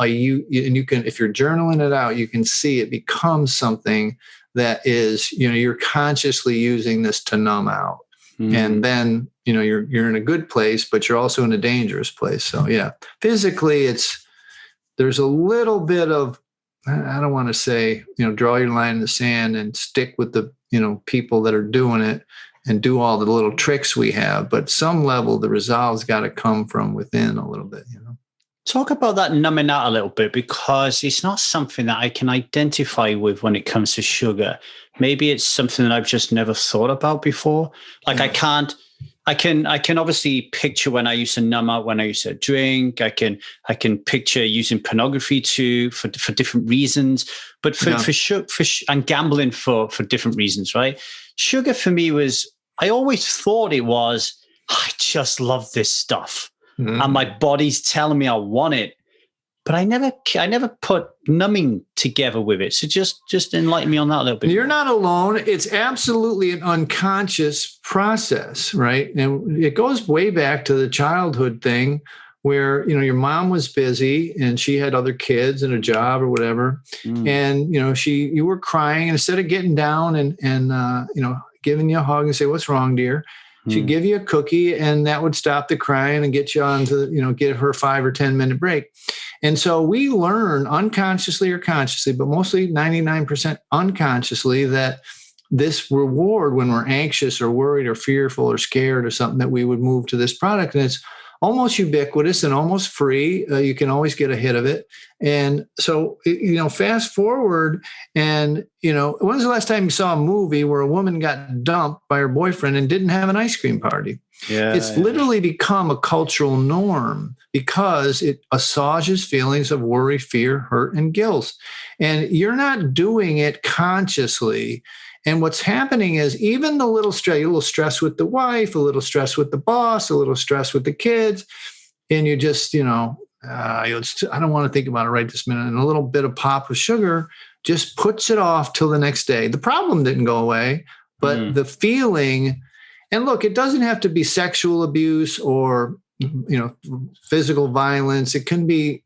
you can, if you're journaling it out, you can see it becomes something that is, you're consciously using this to numb out. And then, you're in a good place, but you're also in a dangerous place. So yeah, physically there's a little bit of, I don't want to say, draw your line in the sand and stick with the, people that are doing it and do all the little tricks we have, but some level, the resolve's got to come from within a little bit, Talk about that numbing out a little bit, because it's not something that I can identify with when it comes to sugar. Maybe it's something that I've just never thought about before. Like I can obviously picture when I used to numb out, when I used to drink. I can picture using pornography for different reasons, but for and gambling for different reasons, right? Sugar for me I always thought it was, I just love this stuff. And my body's telling me I want it, but I never put numbing together with it. So just enlighten me on that a little bit. You're not alone. It's absolutely an unconscious process, right? And it goes way back to the childhood thing where, your mom was busy and she had other kids and a job or whatever. And, you were crying, and instead of getting down and giving you a hug and say, "What's wrong, dear?" She'd give you a cookie, and that would stop the crying and get you on to, get her 5 or 10 minute break. And so we learn unconsciously or consciously, but mostly 99% unconsciously, that this reward when we're anxious or worried or fearful or scared or something, that we would move to this product. And it's almost ubiquitous and almost free. You can always get a hit of it. And so, fast forward, and, when's the last time you saw a movie where a woman got dumped by her boyfriend and didn't have an ice cream party? It's literally become a cultural norm because it assuages feelings of worry, fear, hurt, and guilt. And you're not doing it consciously. And what's happening is even the little stress with the wife, a little stress with the boss, a little stress with the kids, and you just, I don't want to think about it right this minute. And a little bit of pop of sugar just puts it off till the next day. The problem didn't go away, but the feeling, and look, it doesn't have to be sexual abuse or, physical violence. It can be,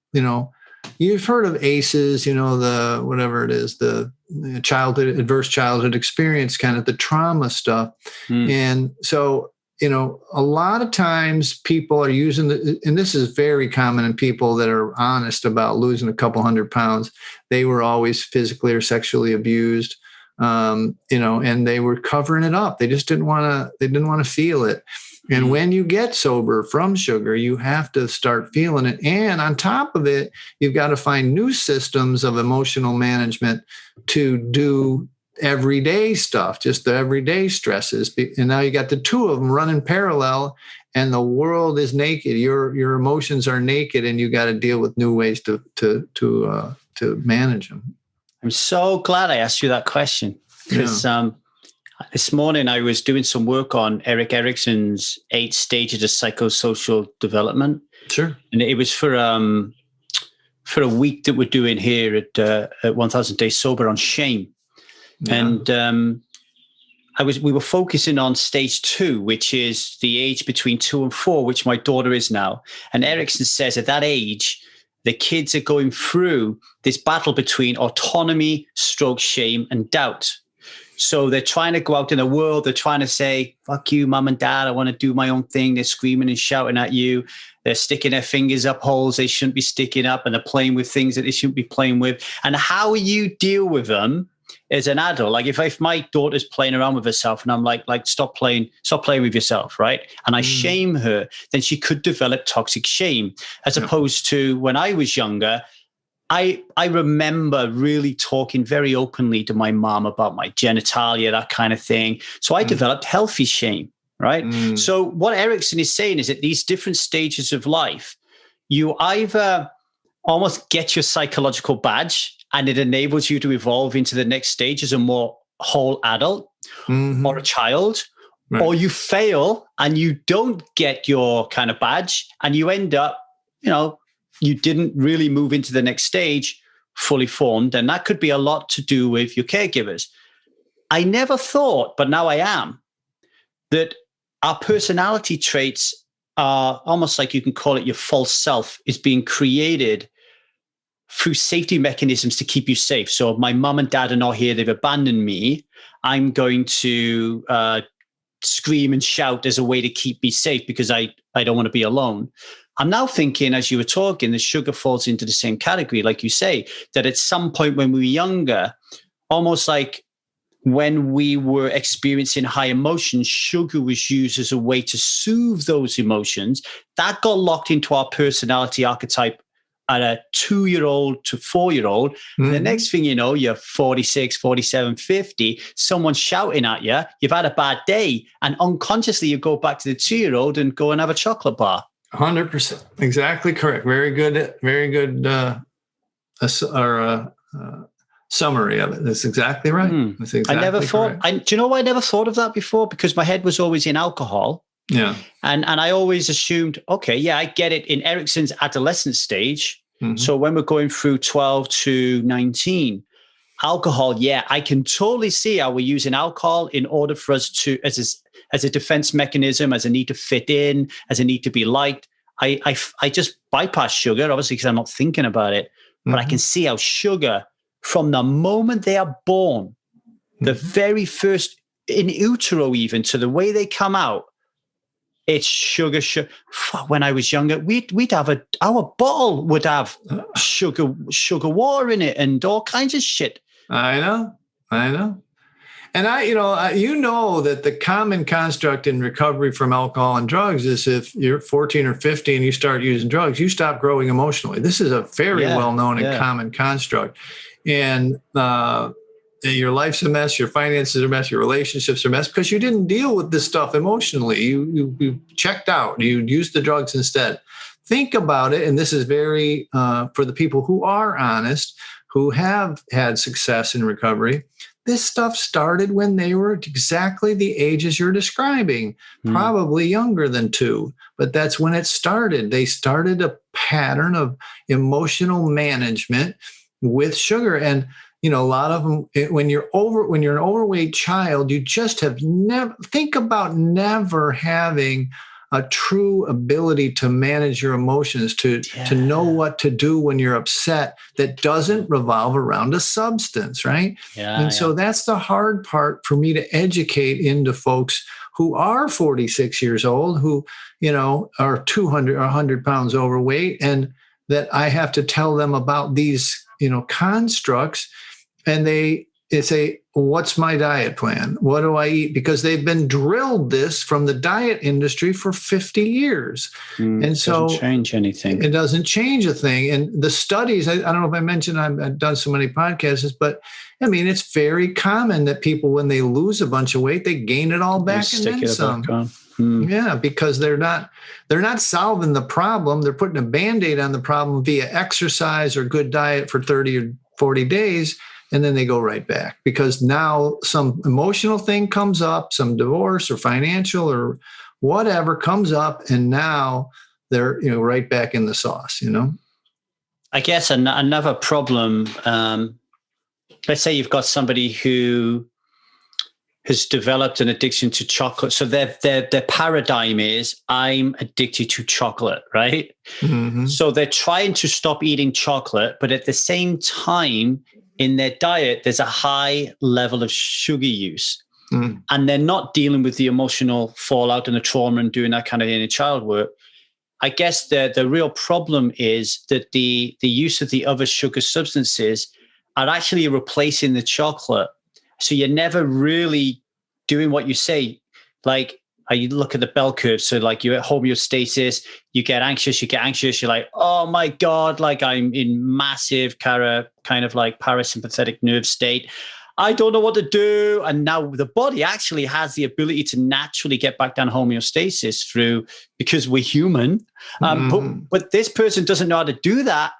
you've heard of ACEs, the, whatever it is, the adverse childhood experience, kind of the trauma stuff. And so, a lot of times people are using and this is very common in people that are honest about losing a couple 100 pounds. They were always physically or sexually abused, and they were covering it up. They just didn't want to feel it. And when you get sober from sugar, you have to start feeling it. And on top of it, you've got to find new systems of emotional management to do everyday stuff, just the everyday stresses. And now you got the two of them running parallel, and the world is naked. Your emotions are naked, and you got to deal with new ways to manage them. I'm so glad I asked you that question, because this morning I was doing some work on Erik Erikson's 8 stages of psychosocial development. Sure. And it was for a week that we're doing here at 1000 Days Sober on shame. Yeah. And we were focusing on stage 2, which is the age between 2 and 4, which my daughter is now. And Erikson says at that age, the kids are going through this battle between autonomy, shame, and doubt. So they're trying to go out in the world. They're trying to say, fuck you, mom and dad. I want to do my own thing. They're screaming and shouting at you. They're sticking their fingers up holes they shouldn't be sticking up, and they're playing with things that they shouldn't be playing with. And how you deal with them as an adult, like if my daughter's playing around with herself and I'm like stop playing with yourself, right? And I shame her, then she could develop toxic shame. As opposed to when I was younger, I remember really talking very openly to my mom about my genitalia, that kind of thing. So I developed healthy shame, right? So what Erikson is saying is at these different stages of life, you either almost get your psychological badge and it enables you to evolve into the next stage as a more whole adult or a child, or you fail and you don't get your kind of badge and you end up, you didn't really move into the next stage fully formed. And that could be a lot to do with your caregivers. I never thought, but now I am, that our personality traits are almost like you can call it your false self is being created through safety mechanisms to keep you safe. So if my mom and dad are not here, they've abandoned me, I'm going to scream and shout as a way to keep me safe because I don't want to be alone. I'm now thinking, as you were talking, the sugar falls into the same category, like you say, that at some point when we were younger, almost like when we were experiencing high emotions, sugar was used as a way to soothe those emotions. That got locked into our personality archetype at a 2-year-old to 4-year-old. The next thing you know, you're 46, 47, 50, someone's shouting at you, you've had a bad day, and unconsciously you go back to the 2-year-old and go and have a chocolate bar. 100%. Exactly correct. Very good summary of it. That's exactly right. That's exactly I never thought, correct. do you know why I never thought of that before? Because my head was always in alcohol. Yeah. And I always assumed, okay, yeah, I get it in Erikson's adolescent stage. So when we're going through 12 to 19, alcohol, yeah, I can totally see how we're using alcohol in order for us to, as a defense mechanism, as a need to fit in, as a need to be liked. I just bypass sugar, obviously, because I'm not thinking about it. But I can see how sugar, from the moment they are born, the very first, in utero even, to the way they come out, it's sugar. When I was younger, we'd have our bottle would have sugar water in it and all kinds of shit. I know. And that the common construct in recovery from alcohol and drugs is if you're 14 or 15 and you start using drugs, you stop growing emotionally. This is a very well-known and common construct. And your life's a mess, your finances are a mess, your relationships are a mess because you didn't deal with this stuff emotionally. You checked out. You used the drugs instead. Think about it, and this is very for the people who are honest, who have had success in recovery. this stuff started when they were exactly the ages you're describing, probably younger than 2. But that's when it started. They started a pattern of emotional management with sugar. And, a lot of them, when you're an overweight child, you just have never having a true ability to manage your emotions, to know what to do when you're upset that doesn't revolve around a substance, right? So that's the hard part for me to educate into folks who are 46 years old, who, are 200 or 100 pounds overweight, and that I have to tell them about these, constructs. And they say, what's my diet plan? What do I eat? Because they've been drilled this from the diet industry for 50 years. And so it doesn't change anything. It doesn't change a thing. And the studies, I don't know if I mentioned, I've done so many podcasts, but I mean, it's very common that people, when they lose a bunch of weight, they gain it all back and then some. Yeah, because they're not solving the problem. They're putting a Band-Aid on the problem via exercise or good diet for 30 or 40 days. And then they go right back because now some emotional thing comes up, some divorce or financial or whatever comes up, and now they're right back in the sauce. I guess another problem. Let's say you've got somebody who has developed an addiction to chocolate. So their paradigm is, I'm addicted to chocolate, right? Mm-hmm. So they're trying to stop eating chocolate, but at the same time, in their diet, there's a high level of sugar use. And they're not dealing with the emotional fallout and the trauma and doing that kind of inner child work. I guess the real problem is that the use of the other sugar substances are actually replacing the chocolate. So you're never really doing what you say. Like, you look at the bell curve. So like you're at homeostasis, you get anxious, you're like, oh my God, like I'm in massive kind of like parasympathetic nerve state. I don't know what to do. And now the body actually has the ability to naturally get back down homeostasis because we're human. But this person doesn't know how to do that.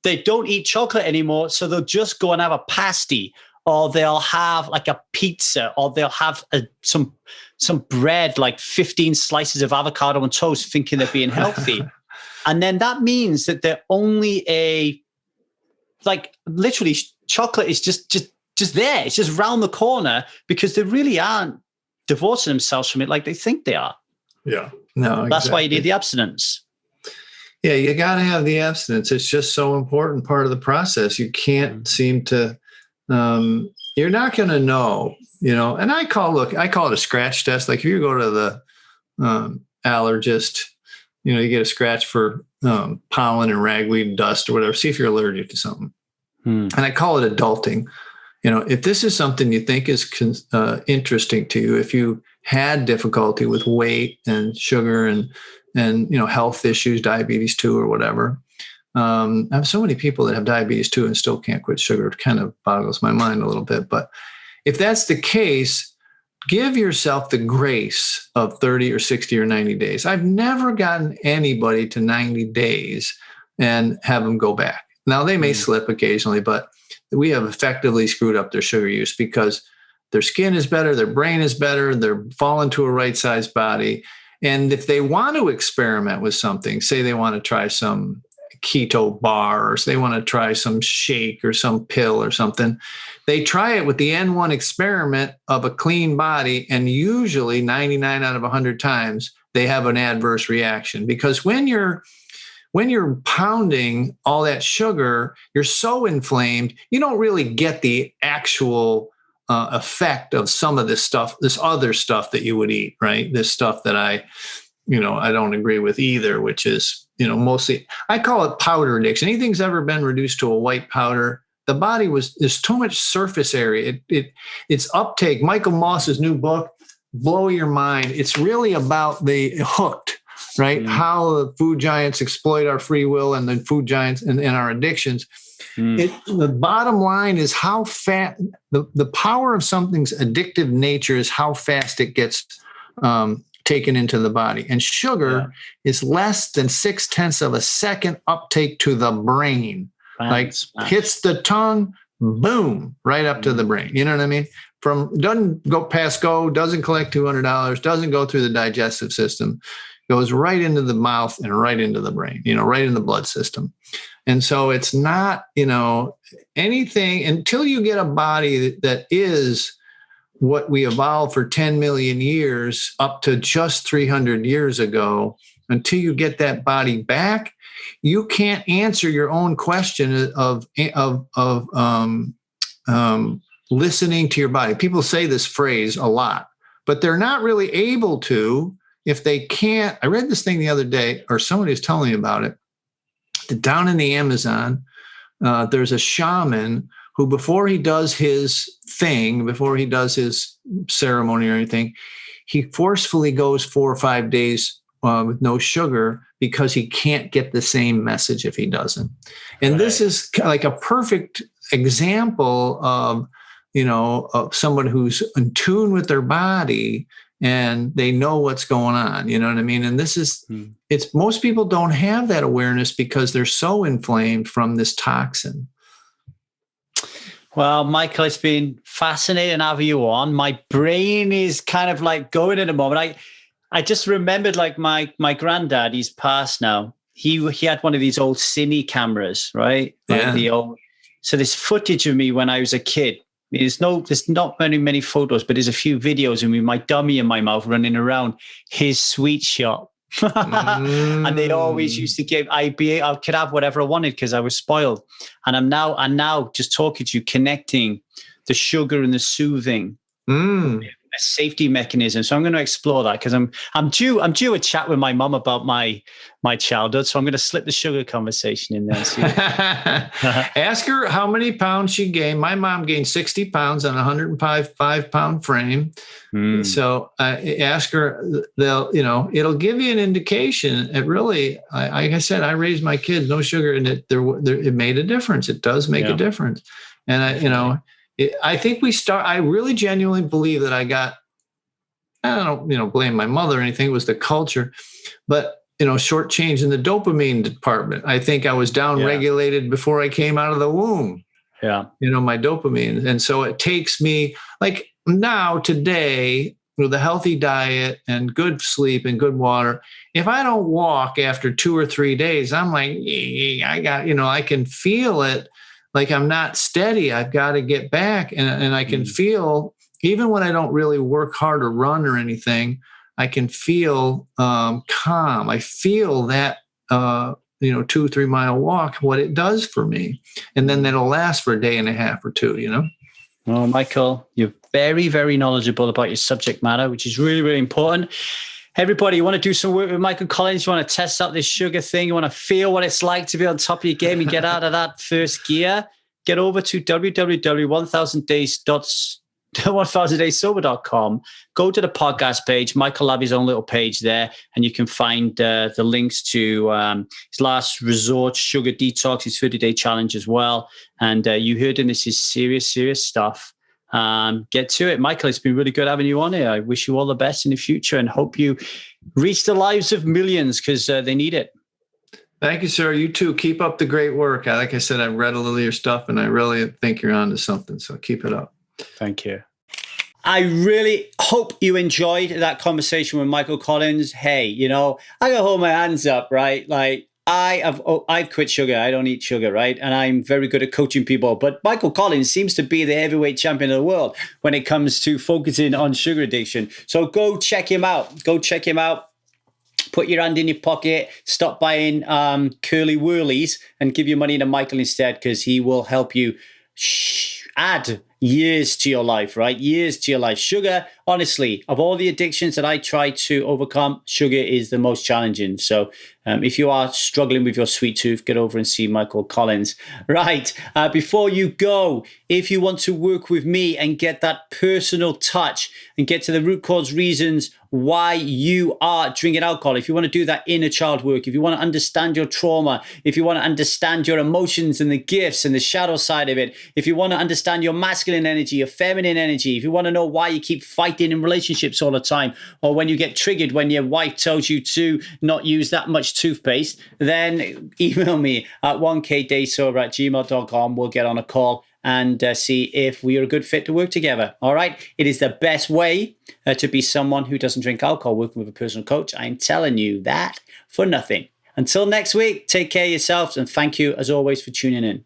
They don't eat chocolate anymore. So they'll just go and have a pasty, or they'll have like a pizza, or they'll have some bread, like 15 slices of avocado and toast, thinking they're being healthy. And then that means that they're only literally chocolate is just there. It's just round the corner because they really aren't divorcing themselves from it like they think they are. Yeah. No, that's why you need the abstinence. Yeah, you got to have the abstinence. It's just so important part of the process. You can't seem to, you're not going to know, and I call it a scratch test. Like if you go to the allergist, you get a scratch for pollen and ragweed and dust or whatever, see if you're allergic to something. And I call it adulting. If this is something you think is interesting to you, if you had difficulty with weight and sugar and health issues, diabetes too, or whatever. I have so many people that have diabetes too and still can't quit sugar. It kind of boggles my mind a little bit. But if that's the case, give yourself the grace of 30 or 60 or 90 days. I've never gotten anybody to 90 days and have them go back. Now, they may slip occasionally, but we have effectively screwed up their sugar use because their skin is better, their brain is better, they're falling to a right-sized body. And if they want to experiment with something, say they want to try some keto bar, or they want to try some shake or some pill or something, they try it with the N1 experiment of a clean body, and usually 99 out of 100 times they have an adverse reaction. Because when you're pounding all that sugar, you're so inflamed, you don't really get the actual effect of some of this stuff, this other stuff that you would eat, right? This stuff that I don't agree with either, which is, mostly, I call it powder addiction. Anything's ever been reduced to a white powder, the body there's too much surface area. It's uptake. Michael Moss's new book, Blow Your Mind. It's really about the Hooked, right? How the food giants exploit our free will and the food giants and our addictions. The bottom line is how fast the power of something's addictive nature is how fast it gets taken into the body. And sugar is less than 0.6 of a second uptake to the brain. Hits the tongue, boom, right up to the brain. You know what I mean? Doesn't go past doesn't collect $200, doesn't go through the digestive system, goes right into the mouth and right into the brain, right in the blood system. And so it's not, anything until you get a body that is what we evolved for 10 million years up to just 300 years ago. Until you get that body back, you can't answer your own question of listening to your body. People say this phrase a lot, but they're not really able to if they can't. I read this thing the other day, or somebody was telling me about it. Down in the Amazon, there's a shaman who, before he does his thing, before he does his ceremony or anything, he forcefully goes 4 or 5 days with no sugar because he can't get the same message if he doesn't. And This is like a perfect example of, of someone who's in tune with their body and they know what's going on. You know what I mean? And this is, most people don't have that awareness because they're so inflamed from this toxin. Well, Michael, it's been fascinating having you on. My brain is kind of like going at the moment. I just remembered, like, my granddad, he's passed now. He had one of these old cine cameras, right? Like so there's footage of me when I was a kid. There's not many photos, but there's a few videos of me, my dummy in my mouth, running around his sweet shop. And they always used to give, I could have whatever I wanted because I was spoiled. And I'm now just talking to you, connecting the sugar and the soothing. A safety mechanism. So I'm going to explore that because I'm due a chat with my mom about my childhood. So I'm going to slip the sugar conversation in there. Ask her how many pounds she gained. My mom gained 60 pounds on a 105-pound frame. So ask her. It'll give you an indication. It really, like I said, I raised my kids no sugar, and it made a difference. It does make a difference. And I think I really genuinely believe that I don't blame my mother or anything. It was the culture, but, shortchanged in the dopamine department. I think I was down-regulated before I came out of the womb. Yeah. My dopamine. And so it takes me, like now today, with a healthy diet and good sleep and good water, if I don't walk after 2 or 3 days, I'm like, I can feel it. Like I'm not steady. I've got to get back. And I can feel, even when I don't really work hard or run or anything, I can feel calm. I feel that, 2 or 3 mile walk, what it does for me. And then that'll last for a day and a half or two, Well, Michael, you're very, very knowledgeable about your subject matter, which is really, really important. Everybody, you want to do some work with Michael Collins? You want to test out this sugar thing? You want to feel what it's like to be on top of your game and get out of that first gear? Get over to www.1000dayssober.com. Go to the podcast page. Michael will have his own little page there, and you can find the links to his Last Resort Sugar Detox, his 30-day challenge as well. And you heard him. This is serious, serious stuff. Get to it. Michael, it's been really good having you on here. I wish you all the best in the future and hope you reach the lives of millions because they need it. Thank you, sir. You too. Keep up the great work. Like I said, I've read a little of your stuff and I really think you're onto something. So keep it up. Thank you. I really hope you enjoyed that conversation with Michael Collins. Hey, I gotta hold my hands up, right? Like, I've quit sugar. I don't eat sugar, right? And I'm very good at coaching people. But Michael Collins seems to be the heavyweight champion of the world when it comes to focusing on sugar addiction. So go check him out. Put your hand in your pocket. Stop buying curly whirlies and give your money to Michael instead, because he will help you add years to your life, right? Years to your life. Sugar, honestly, of all the addictions that I try to overcome, sugar is the most challenging. So if you are struggling with your sweet tooth, get over and see Michael Collins. Right. Before you go, if you want to work with me and get that personal touch and get to the root cause reasons why you are drinking alcohol, if you want to do that inner child work, if you want to understand your trauma, if you want to understand your emotions and the gifts and the shadow side of it, if you want to understand your masculine energy, your feminine energy, if you want to know why you keep fighting in relationships all the time, or when you get triggered when your wife tells you to not use that much toothpaste, then email me at 1kdaysober@gmail.com. We'll get on a call and see if we are a good fit to work together. All right. It is the best way to be someone who doesn't drink alcohol, working with a personal coach. I'm telling you that for nothing. Until next week, take care of yourselves, and thank you as always for tuning in.